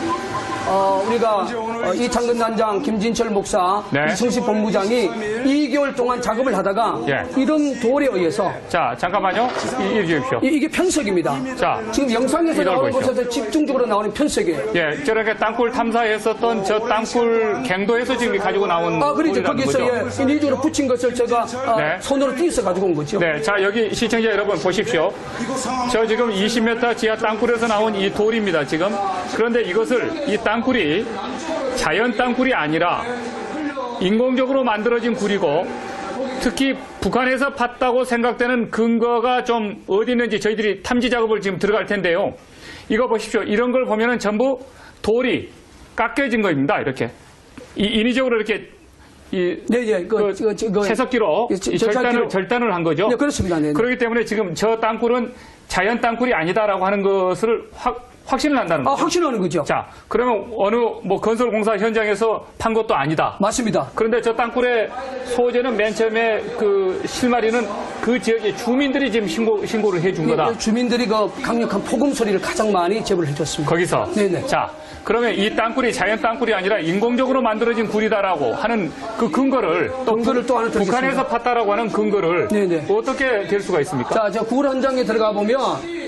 우리가 이창근 단장, 김진철 목사, 네. 이승식 본부장이 2개월 동안 작업을 하다가 예. 이런 돌에 의해서 자, 잠깐만요. 이해 주십시오. 이게 편석입니다. 자, 지금 영상에서 이걸 나오는 보시죠. 곳에서 집중적으로 나오는 편석이에요. 예, 저렇게 땅굴 탐사했었던 저 땅굴 갱도에서 지금 가지고 나온 그렇죠. 돌이라는 거기서 거죠. 인위적으로 붙인 것을 제가 네. 손으로 띄어서 가지고 온 거죠. 네, 자, 여기 시청자 여러분 보십시오. 저 지금 20m 지하 땅굴에서 나온 이 돌입니다, 지금. 그런데 이것을, 이 땅굴이 자연 땅굴이 아니라 인공적으로 만들어진 굴이고 특히 북한에서 팠다고 생각되는 근거가 좀 어디 있는지 저희들이 탐지 작업을 지금 들어갈 텐데요. 이거 보십시오. 이런 걸 보면은 전부 돌이 깎여진 겁니다, 이렇게. 인위적으로 이렇게 채석기로 절단을 한 거죠. 네, 그렇습니다. 네, 네. 그렇기 때문에 지금 저 땅굴은 자연 땅굴이 아니다라고 하는 것을 확신을 한다는 거죠. 확신하는 거죠. 자, 그러면 어느 공사 현장에서 판 것도 아니다. 맞습니다. 그런데 저 땅굴의 소재는 맨 처음에 그 실마리는 그 지역의 주민들이 지금 신고를 해준 거다. 주민들이 그 강력한 폭음 소리를 가장 많이 제보를 해줬습니다. 거기서. 네네. 자, 그러면 이 땅굴이 자연 땅굴이 아니라 인공적으로 만들어진 굴이다라고 하는 그 근거를 또 하나 드리겠습니다. 북한에서 팠다라고 하는 근거를 네네. 어떻게 될 수가 있습니까? 자, 저 굴 현장에 들어가 보면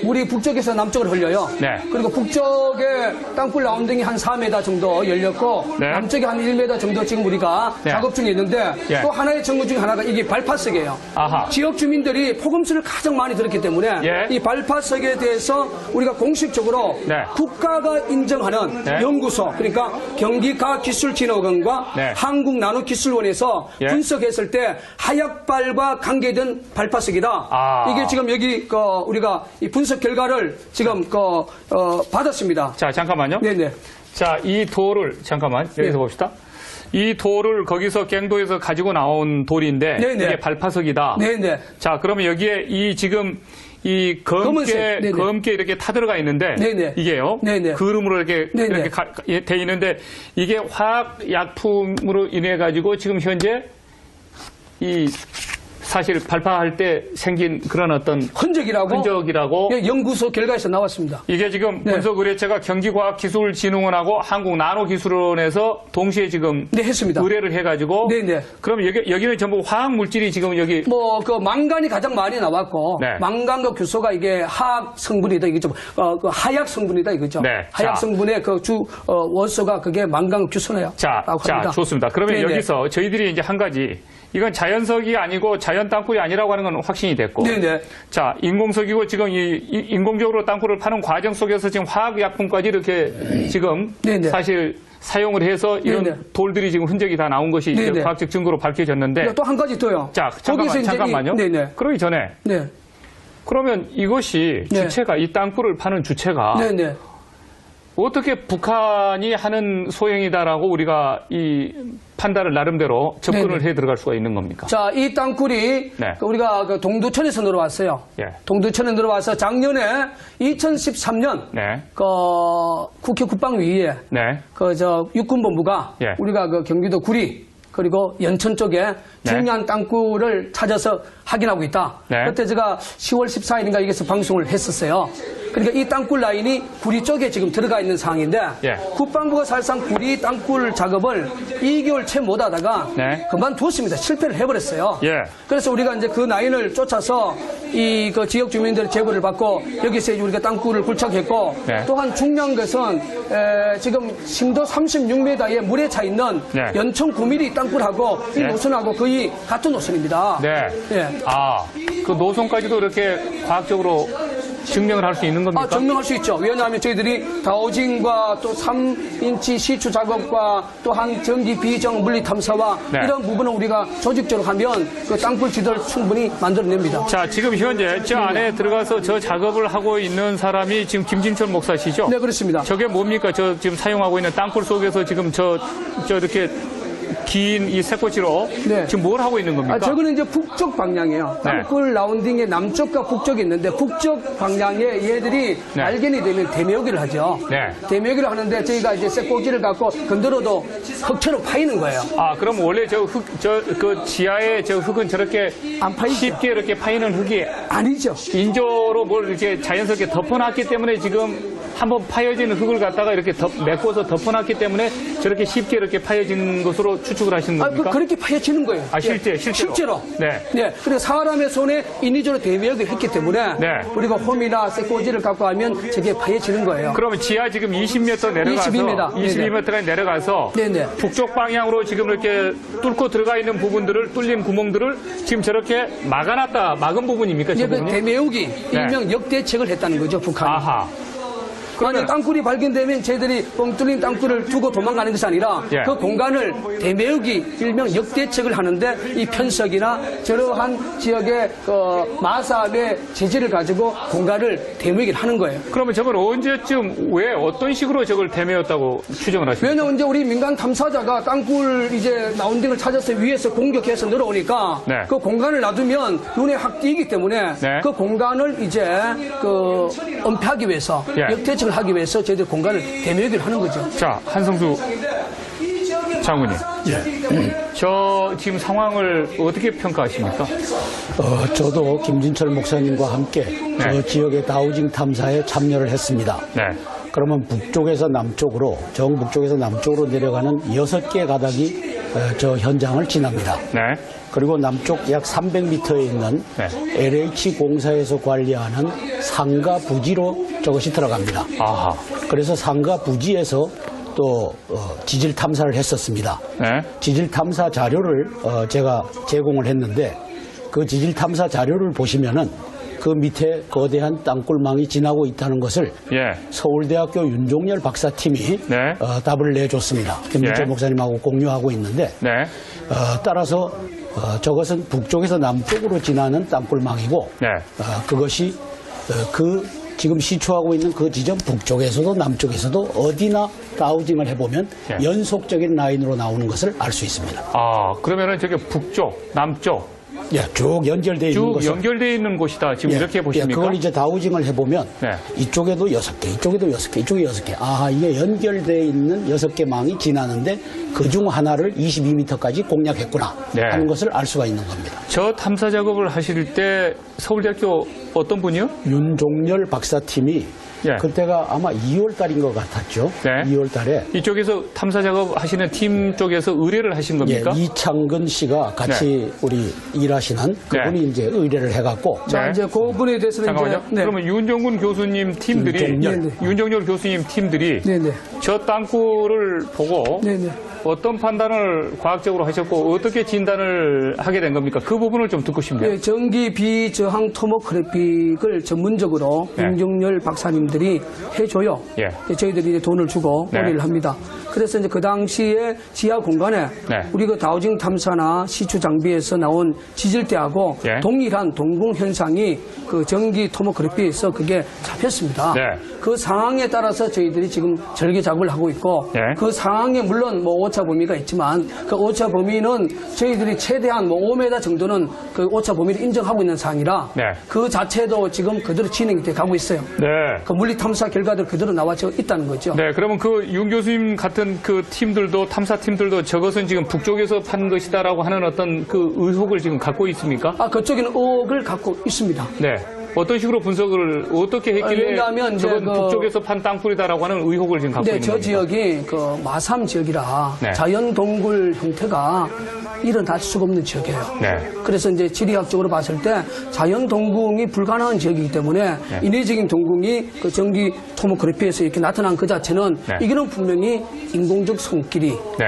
물이 북쪽에서 남쪽으로 흘려요. 네. 그리고 북쪽에 땅굴 라운딩이 한 4m 정도 열렸고 네. 남쪽에 한 1m 정도 지금 우리가 네. 작업 중에 있는데 예. 또 하나의 정보 중에 하나가 이게 발파석이에요. 아하. 지역 주민들이 폭음수를 가장 많이 들었기 때문에 예. 이 발파석에 대해서 우리가 공식적으로 네. 국가가 인정하는 네. 연구소 그러니까 경기과학기술진흥원과 네. 한국나노기술원에서 예. 분석했을 때 하약발과 관계된 발파석이다. 아. 이게 지금 여기 우리가 이 분석 결과를 지금 받았습니다. 자, 잠깐만요. 네네. 자, 이 돌을 잠깐만 여기서 네. 봅시다. 이 돌을 거기서 갱도에서 가지고 나온 돌인데 네네. 이게 발파석이다. 네네. 자, 그러면 여기에 이 지금 이 검은색. 네네. 검게 이렇게 타들어가 있는데 네네. 이게요. 네네. 그름으로 이렇게 네네. 이렇게 돼 있는데 이게 화학 약품으로 인해 가지고 지금 현재 이 사실 발파할 때 생긴 그런 어떤 흔적이라고 예, 연구소 결과에서 나왔습니다. 이게 지금 네. 분석 의뢰체가 경기과학기술진흥원하고 한국나노기술원에서 동시에 지금 네, 했습니다. 의뢰를 해가지고 네네. 그럼 여기는 전부 화학 물질이 지금 여기 망간이 가장 많이 나왔고 네. 망간과 규소가 이게 화학 성분이다 이거죠. 그 하약 성분이다 이거죠. 네. 하약 자. 성분의 그 주 원소가 그게 망간 규소네요. 자, 좋습니다. 그러면 네네. 여기서 저희들이 이제 한 가지 이건 자연석이 아니고 자연 땅굴이 아니라고 하는 건 확신이 됐고 네네. 자, 인공석이고 지금 인공적으로 땅굴을 파는 과정 속에서 지금 화학약품까지 이렇게 지금 네네. 사실 사용을 해서 이런 네네. 돌들이 지금 흔적이 다 나온 것이 이제 네네. 과학적 증거로 밝혀졌는데 또 한 가지 더요. 자, 잠깐만요. 네네. 그러기 전에 네. 그러면 이것이 네. 주체가 이 땅굴을 파는 주체가 네네. 어떻게 북한이 하는 소행이다라고 우리가 이 판단을 나름대로 접근을 네네. 해 들어갈 수가 있는 겁니까? 자, 이 땅굴이 네. 우리가 그 동두천에서 들어왔어요. 예. 동두천에 들어와서 작년에 2013년 네. 국회 국방위에 네. 육군본부가 예. 우리가 그 경기도 구리 그리고 연천 쪽에 네. 중요한 땅굴을 찾아서 확인하고 있다. 네. 그때 제가 10월 14일인가 여기서 방송을 했었어요. 그러니까 이 땅굴 라인이 구리 쪽에 지금 들어가 있는 상황인데 예. 국방부가 사실상 구리 땅굴 작업을 2개월 채 못하다가 네. 그만두었습니다. 실패를 해버렸어요. 예. 그래서 우리가 이제 그 라인을 쫓아서 그 지역 주민들의 제보를 받고 여기서 이제 우리가 땅굴을 굴착했고 네. 또한 중요한 것은 지금 심도 36m의 물에 차 있는 네. 연천 9mm 땅굴하고 이 네. 노선하고 거의 같은 노선입니다. 네. 예. 아, 그 노선까지도 이렇게 과학적으로 증명을 할 수 있는 겁니까? 증명할 수 있죠. 왜냐하면 저희들이 다오징과 또 3인치 시추 작업과 또한 전기 비정 물리 탐사와 네. 이런 부분은 우리가 조직적으로 하면 그 땅굴 지도를 충분히 만들어냅니다. 자, 지금 현재 저 안에 들어가서 저 작업을 하고 있는 사람이 지금 김진철 목사시죠? 네, 그렇습니다. 저게 뭡니까? 저 지금 사용하고 있는 땅굴 속에서 지금 저 이렇게 긴 이 새꼬치로 네. 지금 뭘 하고 있는 겁니까? 저거는 이제 북쪽 방향이에요. 네. 땅굴 라운딩의 남쪽과 북쪽이 있는데 북쪽 방향에 얘들이 네. 발견이 되면 대매우기를 하죠. 네. 대매우기를 하는데 저희가 이제 쇠꼬지를 갖고 건드려도 흙처럼 파이는 거예요. 아, 그럼 원래 그 지하에 저 흙은 저렇게 안 파이죠. 쉽게 이렇게 파이는 흙이 아니죠. 인조로 뭘 이렇게 자연스럽게 덮어놨기 때문에 지금 한번 파여진 흙을 갖다가 이렇게 메꿔서 덮어놨기 때문에 저렇게 쉽게 이렇게 파여진 것으로 추측을 하시는 겁니까? 그렇게 파여지는 거예요. 아, 실제로? 실제로. 네. 네. 그리고 사람의 손에 인위적으로 대매우기를 했기 때문에 네. 우리가 홈이나 쇠꼬지를 갖고 하면 저게 파여지는 거예요. 그러면 지하 지금 20m 내려가서 22m. 22m까지 내려가서 네네. 북쪽 방향으로 지금 이렇게 뚫고 들어가 있는 부분들을 뚫린 구멍들을 지금 저렇게 막은 부분입니까? 저 이제 그 부분이? 대매우기 일명 역대책을 했다는 거죠, 북한이. 아하. 아니 땅굴이 발견되면 저희들이 뻥 뚫린 땅굴을 두고 도망가는 것이 아니라 예. 그 공간을 대매우기 일명 역대책을 하는데 이 편석이나 저러한 지역의 마삽의 재질을 가지고 공간을 대매우기를 하는 거예요. 그러면 저걸 언제쯤 왜 어떤 식으로 저걸 대매였다고 추정을 하십니까? 왜냐면 이제 우리 민간 탐사자가 땅굴 이제 라운딩을 찾아서 위에서 공격해서 늘어오니까 네. 그 공간을 놔두면 눈에 확 띄기 때문에 네. 그 공간을 이제 은폐하기 위해서 예. 역대책을 하기 위해서 저희들 공간을 대매우기를 하는 거죠. 자, 한성수 장군님. 저 지금 상황을 어떻게 평가하십니까? 저도 김진철 목사님과 함께 네. 저 지역의 다우징 탐사에 참여를 했습니다. 네. 그러면 북쪽에서 남쪽으로, 정북쪽에서 남쪽으로 내려가는 6개 가닥이 저 현장을 지납니다. 네. 그리고 남쪽 약 300m에 있는 네. LH공사에서 관리하는 상가 부지로 저것이 들어갑니다. 아하. 그래서 상가 부지에서 또 지질 탐사를 했었습니다. 네. 지질 탐사 자료를 제가 제공을 했는데 그 지질 탐사 자료를 보시면은 그 밑에 거대한 땅굴망이 지나고 있다는 것을 예. 서울대학교 윤종열 박사팀이 네. 답을 내줬습니다. 김진철 예. 목사님하고 공유하고 있는데 네. 따라서 저것은 북쪽에서 남쪽으로 지나는 땅굴망이고 네. 그것이 그 지금 시추하고 있는 그 지점 북쪽에서도 남쪽에서도 어디나 다우징을 해보면 예. 연속적인 라인으로 나오는 것을 알 수 있습니다. 아, 그러면은 저게 북쪽, 남쪽 예, 쭉 연결되어 있는 쭉 것은 연결되어 있는 곳이다. 지금 이렇게 보십니까? 그걸 이제 다우징을 해보면 네. 이쪽에도 6개, 이쪽에도 6개, 이쪽에 6개. 아, 이게 연결되어 있는 6개 망이 지나는데 그중 하나를 22m까지 공략했구나 네. 하는 것을 알 수가 있는 겁니다. 저 탐사 작업을 하실 때 서울대학교 어떤 분이요? 윤종열 박사팀이 예. 그때가 아마 2월 달인 것 같았죠. 네. 2월 달에 이쪽에서 탐사 작업 하시는 팀 쪽에서 의뢰를 하신 겁니까? 예, 이창근 씨가 같이 우리 일하시는 그분이 이제 의뢰를 해갖고 자, 네. 이제 그분에 대해서는 잠깐만요. 이제 그러면 윤정군 교수님 팀들이 윤종열. 윤정열 교수님 팀들이 네네. 저 땅굴을 보고 네네. 어떤 판단을 과학적으로 하셨고 어떻게 진단을 하게 된 겁니까? 그 부분을 좀 듣고 싶네요. 예, 전기 비저항 토모그래픽을 전문적으로 네. 윤종열 박사님들이 해줘요. 예. 저희들이 이제 돈을 주고 네. 의뢰를 합니다. 그래서 이제 그 당시에 지하 공간에 네. 우리 그 다우징 탐사나 시추 장비에서 나온 지질대하고 예. 동일한 동공 현상이 그 전기 토모그래피에서 그게 잡혔습니다. 네. 그 상황에 따라서 저희들이 지금 절개 작업을 하고 있고 예. 그 상황에 물론 뭐 오차 범위가 있지만 그 오차 범위는 저희들이 최대한 뭐 5m 정도는 그 오차 범위를 인정하고 있는 사항이라 네. 그 자체도 지금 그대로 진행이 돼 가고 있어요. 네. 그 물리 탐사 결과들 그대로 나와져 있다는 거죠. 네, 그러면 그 윤 교수님 같은 그 팀들도 탐사 팀들도 저것은 지금 북쪽에서 판 것이다라고 하는 어떤 그 의혹을 지금 갖고 있습니까? 아, 그쪽에는 의혹을 갖고 있습니다. 네. 어떤 식으로 분석을 어떻게 했길래 왜냐하면 이제 저건 그- 북쪽에서 판 땅굴이다라고 하는 의혹을 지금 갖고 근데 있는 저 겁니까? 지역이 그 마삼 지역이라 네. 자연 동굴 형태가 일어날 수가 없는 지역이에요. 네. 그래서 이제 지리학적으로 봤을 때 자연 동궁이 불가능한 지역이기 때문에 네. 인위적인 동궁이 그 전기 토모그래피에서 이렇게 나타난 그 자체는 네. 이거는 분명히 인공적 손길이 네.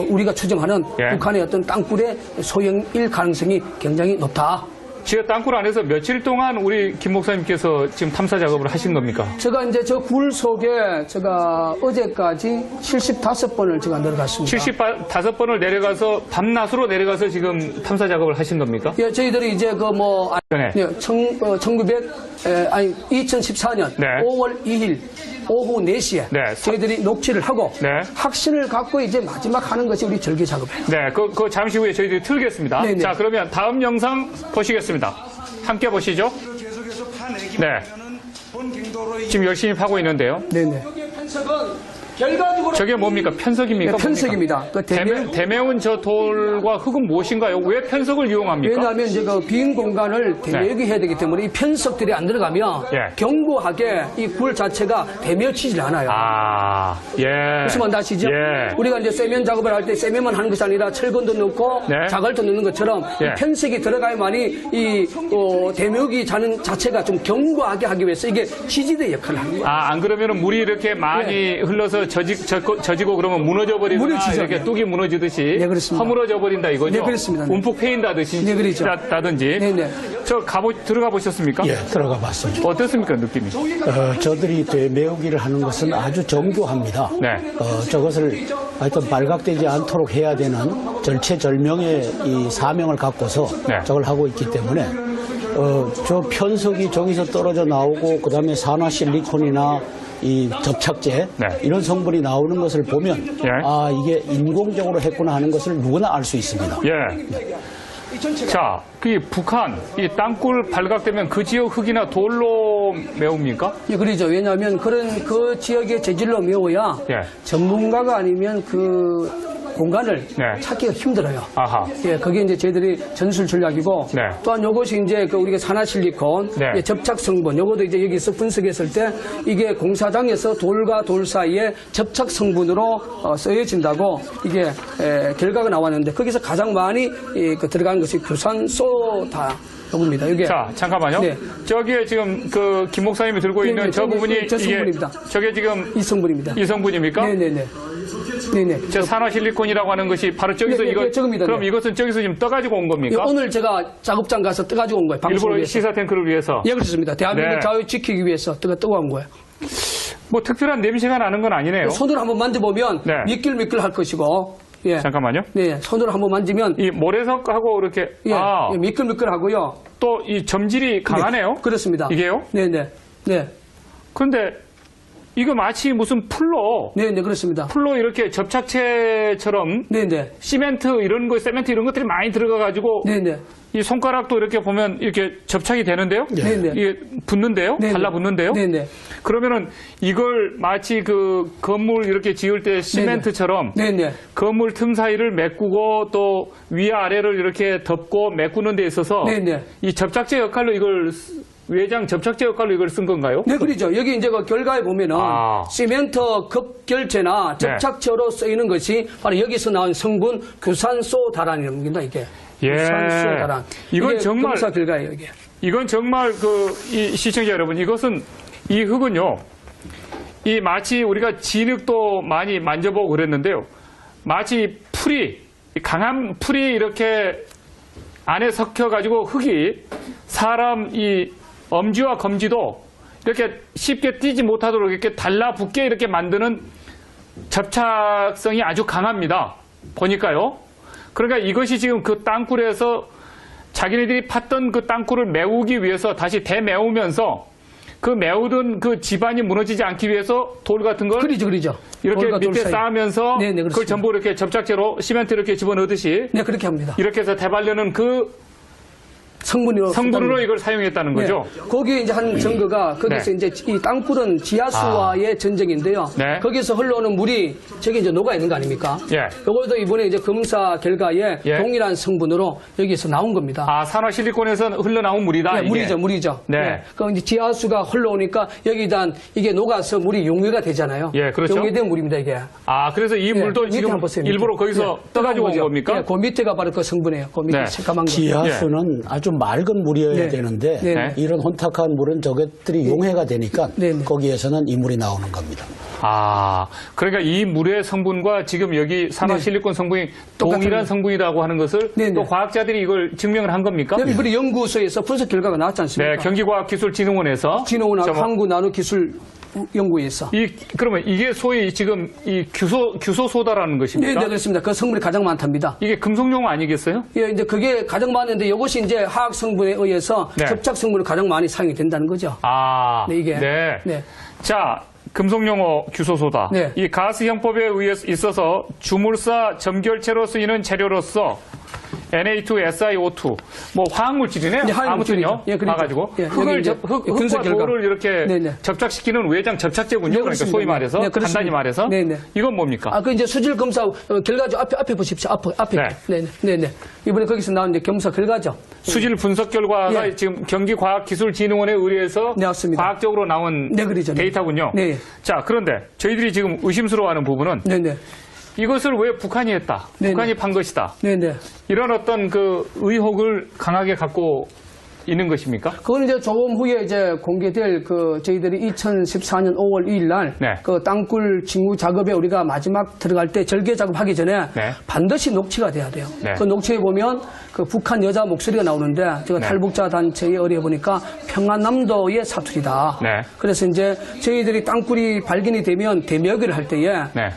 우리가 추정하는 예. 북한의 어떤 땅굴의 소형일 가능성이 굉장히 높다. 지하 땅굴 안에서 며칠 동안 우리 김 목사님께서 지금 탐사 작업을 하신 겁니까? 제가 이제 저 굴 속에 제가 어제까지 75번을 제가 내려갔습니다. 75번을 내려가서 밤낮으로 내려가서 지금 탐사 작업을 하신 겁니까? 예, 저희들이 이제 네. 2014년 네. 5월 2일 오후 4시에 네. 저희들이 녹취를 하고 네. 확신을 갖고 이제 마지막 하는 것이 우리 절개 작업이에요. 네, 그 잠시 후에 저희들이 틀겠습니다. 네네. 자, 그러면 다음 영상 보시겠습니다. 함께 보시죠. 계속해서 파내기 네. 본 갱도로 지금 열심히 파고 있는데요. 네네. 결과적으로 저게 뭡니까? 편석입니까? 네, 편석입니다. 그 대매운 저 돌과 흙은 무엇인가요? 왜 편석을 이용합니까? 왜냐하면 이제 그 빈 공간을 대매기 해야 되기 때문에 이 편석들이 안 들어가면 예. 견고하게 이 굴 자체가 대매치질 않아요. 아, 예. 무슨 말인지 아시죠? 예. 우리가 이제 세면 작업을 할 때 세면만 하는 것이 아니라 철근도 넣고 네. 자갈도 넣는 것처럼 예. 이 편석이 들어가야만이 이 대묘기 자체가 좀 견고하게 하기 위해서 이게 지지대 역할을 하는 거예요. 아, 안 그러면 물이 이렇게 많이 흘러서 져지고 그러면 무너져 버리거나 무너지죠. 이렇게 뚝이 무너지듯이 네, 그렇습니다. 허물어져 버린다 이거죠? 네, 그렇습니다. 네. 움푹 패인다든지 네, 그렇죠. 다든지. 네, 네. 저 들어가 보셨습니까? 예, 들어가 봤습니다. 어떻습니까, 느낌이? 저들이 되메우기를 하는 것은 아주 정교합니다. 네. 저것을 하여튼 발각되지 않도록 해야 되는 절체절명의 이 사명을 갖고서 네. 저걸 하고 있기 때문에 저 편석이 저기서 떨어져 나오고 그다음에 산화 실리콘이나 이 접착제 네. 이런 성분이 나오는 것을 보면 예. 아 이게 인공적으로 했구나 하는 것을 누구나 알 수 있습니다. 예. 자, 그 북한 이 땅굴 발각되면 그 지역 흙이나 돌로 메웁니까? 예, 그러죠. 왜냐하면 그 지역의 재질로 메워야 예. 전문가가 아니면 그 공간을 네. 찾기가 힘들어요. 아하. 예, 그게 이제 저희들이 전술 전략이고 네. 또한 요것이 이제 그 우리가 산화실리콘, 네. 예, 접착 성분, 요것도 이제 여기서 분석했을 때 이게 공사장에서 돌과 돌 사이에 접착 성분으로 쓰여진다고 이게 결과가 나왔는데 거기서 가장 많이 들어간 것이 규산소다. 요겁니다. 이게 자, 잠깐만요. 네. 저기에 지금 그 김 목사님이 들고 네, 있는 네, 저 부분이 저 성분입니다. 저게 지금 이 성분입니다. 이 성분입니까? 네네네. 네네. 저 산화실리콘이라고 하는 것이 바로 저기서 네, 네, 이거 네, 저겁니다. 그럼 네. 이것은 저기서 지금 떠가지고 온 예, 겁니까? 오늘 제가 작업장 가서 떠가지고 온 거예요. 방송을 일부러 위해서. 시사 탱크를 위해서. 예, 그렇습니다. 대한민국 네. 자유 지키기 위해서 떠온 거예요. 뭐 특별한 냄새가 나는 건 아니네요. 손으로 한번 만져보면 네. 미끌미끌 할 것이고, 예. 잠깐만요. 네, 손으로 한번 만지면 이 모래석하고 이렇게 예, 예, 미끌미끌 하고요. 또 이 점질이 강하네요. 네, 그렇습니다. 이게요? 네네. 네. 그런데 이거 마치 무슨 풀로 네네, 그렇습니다. 이렇게 접착체처럼 네네. 세멘트 이런 것들이 많이 들어가가지고 네네. 이 손가락도 이렇게 보면 이렇게 접착이 되는데요. 네네. 이게 붙는데요. 네네. 달라붙는데요. 네네. 그러면은 이걸 마치 그 건물 이렇게 지을 때 시멘트처럼 네네. 건물 틈 사이를 메꾸고 또 위아래를 이렇게 덮고 메꾸는 데 있어서 네네. 이 접착제 역할로 이걸 외장 접착제 역할로 이걸 쓴 건가요? 네, 그렇죠. 여기 이제 그 결과에 보면은 아. 시멘트 급결제나 접착제로 쓰이는 것이 바로 여기서 나온 성분 규산소다란이라는 겁니다, 이게. 예. 규산소다란. 이건 이게 정말 검사 결과예요, 이게. 이건 정말 이 시청자 여러분, 이것은 이 흙은요, 이 마치 우리가 진흙도 많이 만져보고 그랬는데요, 마치 강한 풀이 이렇게 안에 섞여가지고 흙이 사람 이 엄지와 검지도 이렇게 쉽게 띄지 못하도록 이렇게 달라붙게 이렇게 만드는 접착성이 아주 강합니다. 보니까요. 그러니까 이것이 지금 그 땅굴에서 자기네들이 팠던 그 땅굴을 메우기 위해서 다시 대메우면서 그 메우던 그 집안이 무너지지 않기 위해서 돌 같은 걸 그리죠. 이렇게 돌과 돌 밑에 사이. 쌓으면서 네, 네, 그걸 그렇습니다. 전부 이렇게 접착제로 시멘트 이렇게 집어넣듯이 네, 그렇게 합니다. 이렇게 해서 대바려는 그 성분으로 이걸 사용했다는 거죠. 네. 거기에 이제 한 증거가 거기서 네. 이제 이 땅굴은 지하수와의 전쟁인데요. 네. 거기서 흘러오는 물이 저기 이제 녹아 있는 거 아닙니까? 예. 이것도 이번에 이제 검사 결과에 예. 동일한 성분으로 여기서 나온 겁니다. 아, 산화실리콘에서 흘러나온 물이다. 네, 이게. 물이죠. 네. 그럼 이제 지하수가 흘러오니까 여기다 이게 녹아서 물이 용해가 되잖아요. 예, 그렇죠. 용해된 물입니다, 이게. 아, 그래서 이 물도 밑에 지금 한번 보세요, 밑에. 일부러 거기서 예, 떠가지고 온 거죠. 겁니까? 예, 그 밑에가 바로 그 성분이에요. 그 밑에 네. 새까만 거. 지하수는 아주 맑은 물이어야 네. 되는데 네. 이런 혼탁한 물은 저것들이 용해가 되니까 네. 네. 거기에서는 이 물이 나오는 겁니다. 아, 그러니까 이 물의 성분과 지금 여기 산화실리콘 성분이 동일한 성분이라고 하는 것을 네, 네. 또 과학자들이 이걸 증명을 한 겁니까? 네, 우리 연구소에서 분석 결과가 나왔지 않습니까? 네, 경기과학기술진흥원에서 진흥원하고 한국나노기술 연구에서. 그러면 이게 소위 지금 이 규소소다라는 네, 것입니까? 네, 그렇습니다. 그 성분이 가장 많답니다. 이게 금속용 아니겠어요? 예, 이제 그게 가장 많은데 이것이 이제 화학 성분에 의해서 네. 접착 성분이 가장 많이 사용이 된다는 거죠. 아, 네, 이게. 네. 네. 자, 금속용어 규소소다. 네. 이 가스형법에 의해서 있어서 주물사 점결체로 쓰이는 재료로서 Na2SiO2 뭐 화학물질이네요. 네, 화학물질이죠. 아무튼요. 예, 그렇죠. 봐가지고 예, 흙을 여기 이제 분석 흙과 결과. 돌을 이렇게 네, 네. 접착시키는 외장 접착제군요. 네, 그러니까 그렇습니다. 소위 말해서 네, 그렇습니다. 간단히 말해서 네, 네. 이건 뭡니까? 아, 그 이제 수질 검사 결과죠. 앞에 보십시오. 앞에. 네. 네, 네. 이번에 거기서 나온 이제 검사 결과죠. 수질 분석 결과가 예. 지금 경기과학기술진흥원에 의해서 네, 맞습니다. 과학적으로 나온 네, 그러죠. 네. 데이터군요. 네. 자, 그런데 저희들이 지금 의심스러워하는 부분은 네, 네. 이것을 왜 북한이 했다? 네, 북한이 네. 판 것이다. 네, 네. 이런 어떤 그 의혹을 강하게 갖고 있는 것입니까? 그건 이제 조금 후에 이제 공개될 그 저희들이 2014년 5월 2일 날 네. 그 땅굴 징후 작업에 우리가 마지막 들어갈 때 절개 작업하기 전에 네. 반드시 녹취가 돼야 돼요. 네. 그 녹취에 보면 그 북한 여자 목소리가 나오는데 제가 네. 탈북자 단체에 의뢰해 보니까 평안남도의 사투리다. 네. 그래서 이제 저희들이 땅굴이 발견이 되면 대묘기를 할 때에 네.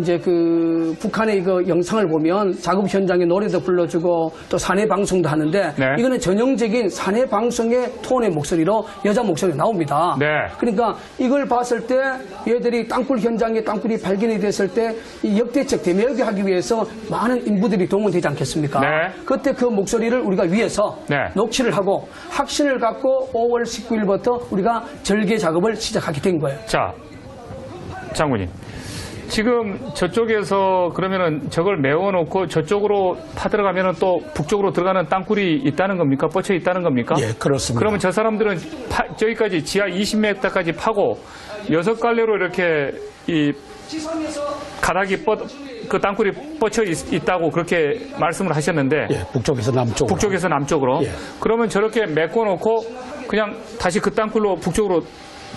이제 그 북한의 이거 영상을 보면 작업 현장에 노래도 불러주고 또 사내 방송도 하는데 네. 이거는 전형적인 사내 방송의 톤의 목소리로 여자 목소리가 나옵니다. 네. 그러니까 이걸 봤을 때 얘들이 땅굴 현장에 땅굴이 발견이 됐을 때 이 역대책 대멸기 하기 위해서 많은 인부들이 동원되지 않겠습니까? 네. 그때 그 목소리를 우리가 위해서 네. 녹취를 하고 확신을 갖고 5월 19일부터 우리가 절개 작업을 시작하게 된 거예요. 자, 장군님. 지금 저쪽에서 그러면은 저걸 메워놓고 저쪽으로 파들어가면은 또 북쪽으로 들어가는 땅굴이 있다는 겁니까? 뻗쳐 있다는 겁니까? 예, 그렇습니다. 그러면 저 사람들은 저기까지 지하 20m까지 파고 6갈래로 이렇게 이 가닥이 그 땅굴이 뻗쳐 있다고 그렇게 말씀을 하셨는데 예, 북쪽에서 남쪽으로. 북쪽에서 남쪽으로 예. 그러면 저렇게 메꿔놓고 그냥 다시 그 땅굴로 북쪽으로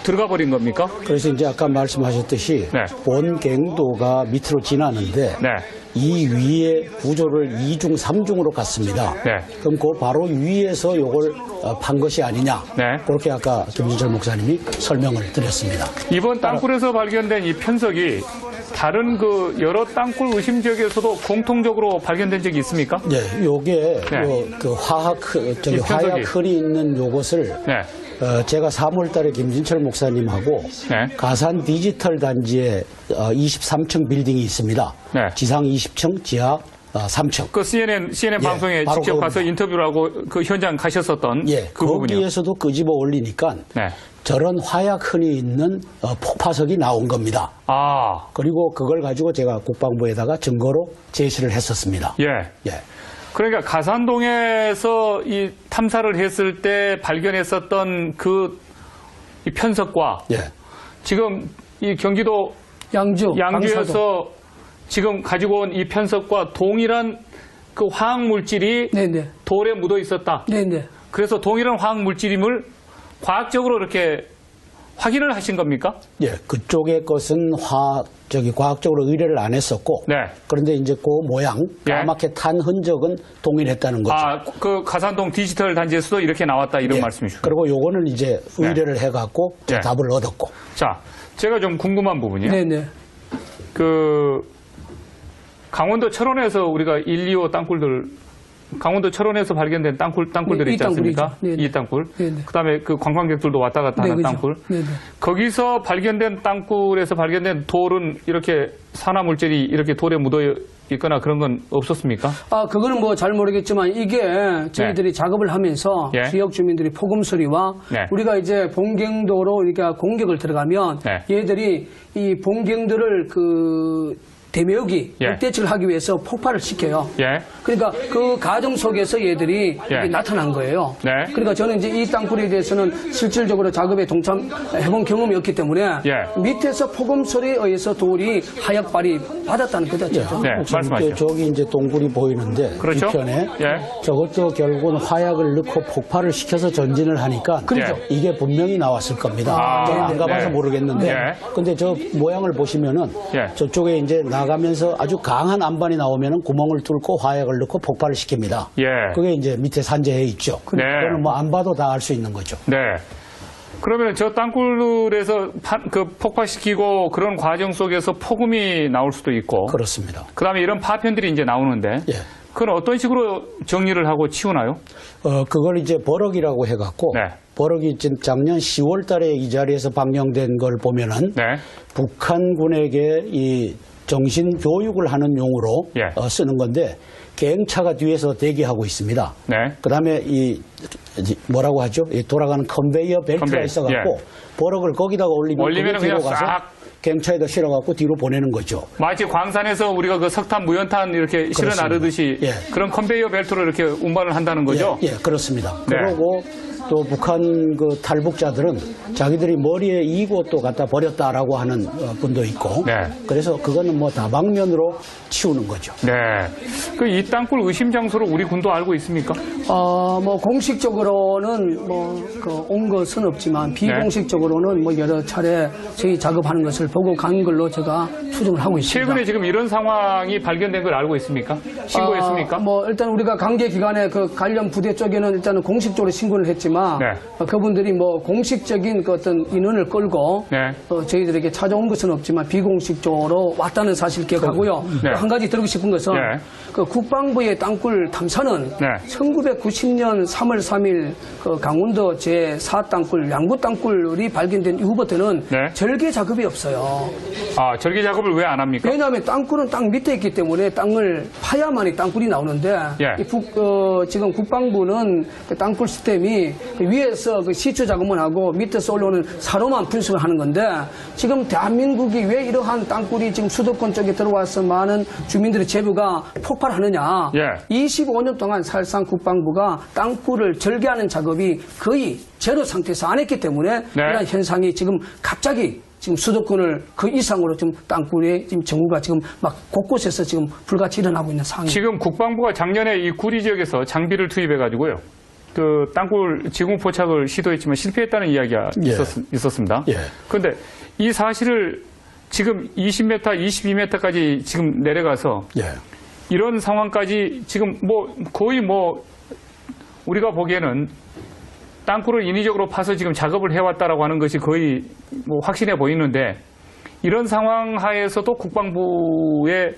들어가 버린 겁니까? 그래서 이제 아까 말씀하셨듯이 네. 본 갱도가 밑으로 지나는데 네. 이 위에 구조를 2중, 3중으로 갔습니다. 네. 그럼 그 바로 위에서 요걸 판 것이 아니냐. 네. 그렇게 아까 김진철 목사님이 설명을 드렸습니다. 이번 땅굴에서 발견된 이 편석이 다른 그 여러 땅굴 의심 지역에서도 공통적으로 발견된 적이 있습니까? 예, 요게 네. 그 화학 이 화약 편석이. 흙이 있는 요것을 네. 제가 3월 달에 김진철 목사님하고 네. 가산 디지털 단지에 23층 빌딩이 있습니다. 네. 지상 20층, 지하 3층. 그 CNN 예, 방송에 바로 직접 가서 그겁니다. 인터뷰를 하고 그 현장 가셨었던 예, 그 부분이요. 거기에서도 끄집어 올리니까 네. 저런 화약 흔이 있는 폭파석이 나온 겁니다. 아, 그리고 그걸 가지고 제가 국방부에다가 증거로 제시를 했었습니다. 예. 예. 그러니까 가산동에서 이 탐사를 했을 때 발견했었던 이 편석과 네. 예. 지금 이 경기도 양주에서 양주에서 지금 가지고 온 이 편석과 동일한 그 화학 물질이 네네. 돌에 묻어 있었다. 네네. 그래서 동일한 화학 물질임을 과학적으로 이렇게 확인을 하신 겁니까? 예, 그쪽의 것은 과학적으로 의뢰를 안 했었고, 네. 그런데 이제 그 모양, 예. 까맣게 탄 흔적은 동일했다는 거죠. 아, 그 가산동 디지털 단지에서도 이렇게 나왔다 이런 예. 말씀이시죠? 그리고 요거는 이제 의뢰를 해갖고 네. 답을 얻었고. 자, 제가 좀 궁금한 부분이요. 네네. 그 강원도 철원에서 우리가 1, 2호 땅굴들 강원도 철원에서 발견된 땅굴들이 네, 있지 않습니까? 이 땅굴이죠. 네네. 이 땅굴. 네네. 그다음에 그 관광객들도 왔다 갔다 하는 그죠. 땅굴. 네네. 거기서 발견된 땅굴에서 발견된 돌은 이렇게 산화 물질이 이렇게 돌에 묻어 있거나 그런 건 없었습니까? 아, 그거는 뭐 잘 모르겠지만 이게 저희들이 작업을 하면서 예. 지역 주민들이 폭음 소리와 네. 우리가 이제 본경도로 우리가 공격을 들어가면 네. 얘들이 이 본경들을 그 대매우기, 예. 역대책을 하기 위해서 폭발을 시켜요. 예. 그러니까 그 과정 속에서 얘들이 예. 이게 나타난 거예요. 네. 그러니까 저는 이제 이 땅굴에 대해서는 실질적으로 작업에 동참해본 경험이 없기 때문에 예. 밑에서 폭음소리에 의해서 돌이 하역 발이 받았다는 거죠. 네, 말씀하시죠. 저기 이제 동굴이 보이는데 그렇죠. 뒤편에 예. 저것도 결국은 화약을 넣고 폭발을 시켜서 전진을 하니까 그렇죠. 이게 분명히 나왔을 겁니다. 저는 안 가봐서 네. 모르겠는데 예. 근데 저 모양을 보시면은 예. 저쪽에 이제 나가면서 아주 강한 안반이 나오면은 구멍을 뚫고 화약을 넣고 폭발을 시킵니다. 예. 그게 이제 밑에 산재해 있죠. 네. 그거는 뭐 안 봐도 다 알 수 있는 거죠. 네. 그러면 저 땅굴에서 폭파시키고 그런 과정 속에서 폭음이 나올 수도 있고. 그렇습니다. 그다음에 이런 파편들이 이제 나오는데. 예. 그건 어떤 식으로 정리를 하고 치우나요? 그걸 이제 버럭이라고 해갖고 네. 버럭이 지금 작년 10월 달에 이 자리에서 방영된 걸 보면은 네. 북한군에게 이 정신 교육을 하는 용으로 예. 쓰는 건데 계행차가 뒤에서 대기하고 있습니다. 네. 그다음에 이 뭐라고 하죠? 이 돌아가는 컨베이어 벨트가 컨베이, 있어갖고 버럭을 거기다가 올리면 올리면은 그게 뒤로 그냥 가서 싹 계행차에다 실어갖고 뒤로 보내는 거죠. 마치 광산에서 우리가 그 석탄, 무연탄 이렇게 실어 나르듯이 예. 그런 컨베이어 벨트로 이렇게 운반을 한다는 거죠? 예, 그렇습니다. 네. 그러고 또 북한 그 탈북자들은 자기들이 머리에 이고 또 갖다 버렸다라고 하는 분도 있고. 네. 그래서 그거는 뭐 다방면으로 치우는 거죠. 네. 그 이 땅굴 의심 장소를 우리 군도 알고 있습니까? 뭐 공식적으로는 온 것은 없지만 비공식적으로는 뭐 여러 차례 저희 작업하는 것을 보고 간 걸로 제가 추정을 하고 있습니다. 최근에 지금 이런 상황이 발견된 걸 알고 있습니까? 신고했습니까? 일단 우리가 관계 기관에 그 관련 부대 쪽에는 일단은 공식적으로 신고를 했지만 네. 그분들이 뭐 공식적인 그 어떤 인원을 끌고 네. 저희들에게 찾아온 것은 없지만 비공식적으로 왔다는 사실 기억하고요. 네. 또 한 가지 들고 싶은 것은 네. 그 국방부의 땅굴 탐사는 네. 1990년 3월 3일 그 강원도 제4땅굴 양구 땅굴이 발견된 이후부터는 네. 절개 작업이 없어요. 아, 절개 작업을 왜 안 합니까? 왜냐하면 땅굴은 땅 밑에 있기 때문에 땅을 파야만이 땅굴이 나오는데 예. 지금 국방부는 그 땅굴 시스템이 그 위에서 그 시추 작업만 하고 밑에서 올라오는 사로만 분석을 하는 건데 지금 대한민국이 왜 이러한 땅굴이 지금 수도권 쪽에 들어와서 많은 주민들의 재부가 폭발하느냐. 예. 25년 동안 사실상 국방부가 땅굴을 절개하는 작업이 거의 제로 상태에서 안 했기 때문에 네. 이런 현상이 지금 갑자기 지금 수도권을 그 이상으로 지금 땅굴의 지금 정우가 지금 막 곳곳에서 지금 불같이 일어나고 있는 상황입니다. 지금 국방부가 작년에 이 구리 지역에서 장비를 투입해가지고요. 그 땅굴 지공 포착을 시도했지만 실패했다는 이야기가 예. 있었습니다. 예. 그런데 이 사실을 지금 20m, 22m까지 지금 내려가서 예. 이런 상황까지 지금 뭐 거의 뭐 우리가 보기에는 땅굴을 인위적으로 파서 지금 작업을 해왔다라고 하는 것이 거의 뭐 확신해 보이는데 이런 상황 하에서도 국방부에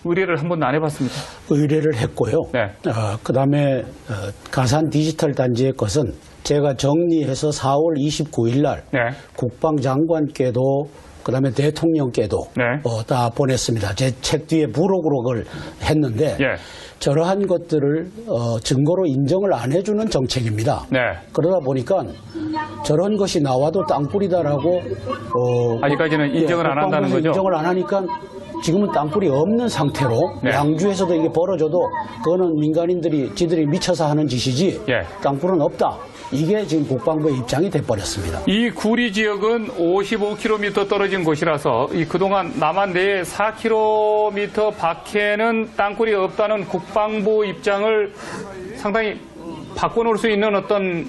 의뢰를 한 번도 안 해봤습니다. 의뢰를 했고요. 네. 그다음에 가산 디지털 단지의 것은 제가 정리해서 4월 29일 날 네. 국방장관께도 그다음에 대통령께도 네. 다 보냈습니다. 제 책 뒤에 부록으로 그걸 했는데 예. 저러한 것들을 증거로 인정을 안 해주는 정책입니다. 네. 그러다 보니까 저런 것이 나와도 땅굴이다라고 아직까지는 인정을 안 한다는 국방부에서 거죠? 인정을 안 하니까 지금은 땅굴이 없는 상태로 네. 양주에서도 이게 벌어져도 그거는 민간인들이 지들이 미쳐서 하는 짓이지 예. 땅굴은 없다. 이게 지금 국방부의 입장이 돼버렸습니다. 이 구리 지역은 55km 떨어진 곳이라서 이 그동안 남한 내에 4km 밖에는 땅굴이 없다는 국방부 입장을 상당히 바꿔놓을 수 있는 어떤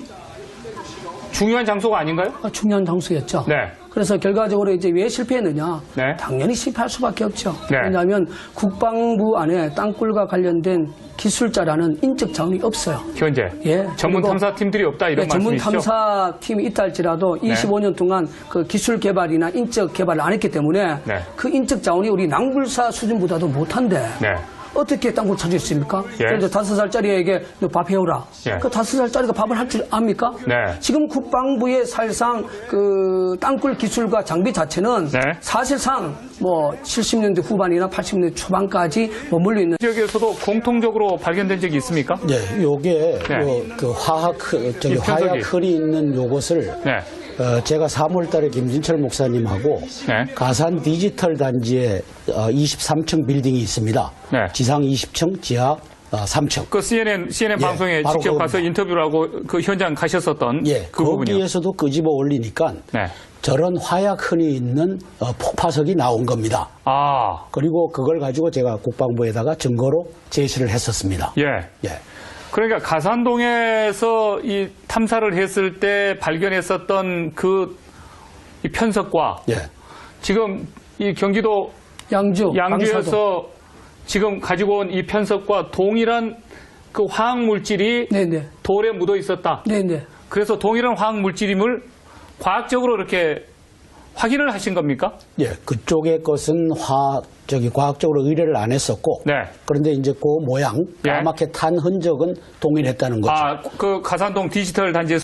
중요한 장소가 아닌가요? 중요한 장소였죠. 네. 그래서 결과적으로 이제 왜 실패했느냐? 네. 당연히 실패할 수밖에 없죠. 네. 왜냐하면 국방부 안에 땅굴과 관련된 기술자라는 인적 자원이 없어요. 현재 예. 전문 그리고 탐사팀들이 없다 이런 전문 말씀이시죠? 탐사팀이 있다 할지라도 25년 동안 그 기술 개발이나 인적 개발을 안 했기 때문에 네. 그 인적 자원이 우리 낭불사 수준보다도 못한데 네. 어떻게 땅굴 찾으십니까? 예. 이제 5살짜리에게 너 밥 해오라. 예. 그 5살짜리가 밥을 할 줄 압니까? 네. 지금 국방부의 사실상 그 땅굴 기술과 장비 자체는 네. 사실상 뭐 70년대 후반이나 80년대 초반까지 머물러 있는 지역에서도 공통적으로 발견된 적이 있습니까? 예, 요게 네. 그 이 편석이. 화약 흙이 있는 요것을 네. 제가 3월 달에 김진철 목사님하고 네. 가산 디지털 단지에 23층 빌딩이 있습니다. 네. 지상 20층, 지하 3층. 그 CNN 예, 방송에 바로 직접 그겁니다. 가서 인터뷰를 하고 그 현장 가셨었던 예, 그 부분이요. 거기에서도 끄집어 올리니까 네. 저런 화약 흙이 있는 폭파석이 나온 겁니다. 아, 그리고 그걸 가지고 제가 국방부에다가 증거로 제시를 했었습니다. 예. 예. 그러니까 가산동에서 이 탐사를 했을 때 발견했었던 이 편석과 예. 지금 이 경기도 양주에서 양주에서 지금 가지고 온 이 편석과 동일한 그 화학 물질이 네네. 돌에 묻어 있었다. 네네. 그래서 동일한 화학 물질임을 과학적으로 이렇게 확인을 하신 겁니까? 예, 그쪽의 것은 과학적으로 의뢰를 안 했었고, 네. 그런데 이제 그 모양, 예. 까맣게 탄 흔적은 동일했다는 거죠. 아, 그 가산동 디지털 단지에서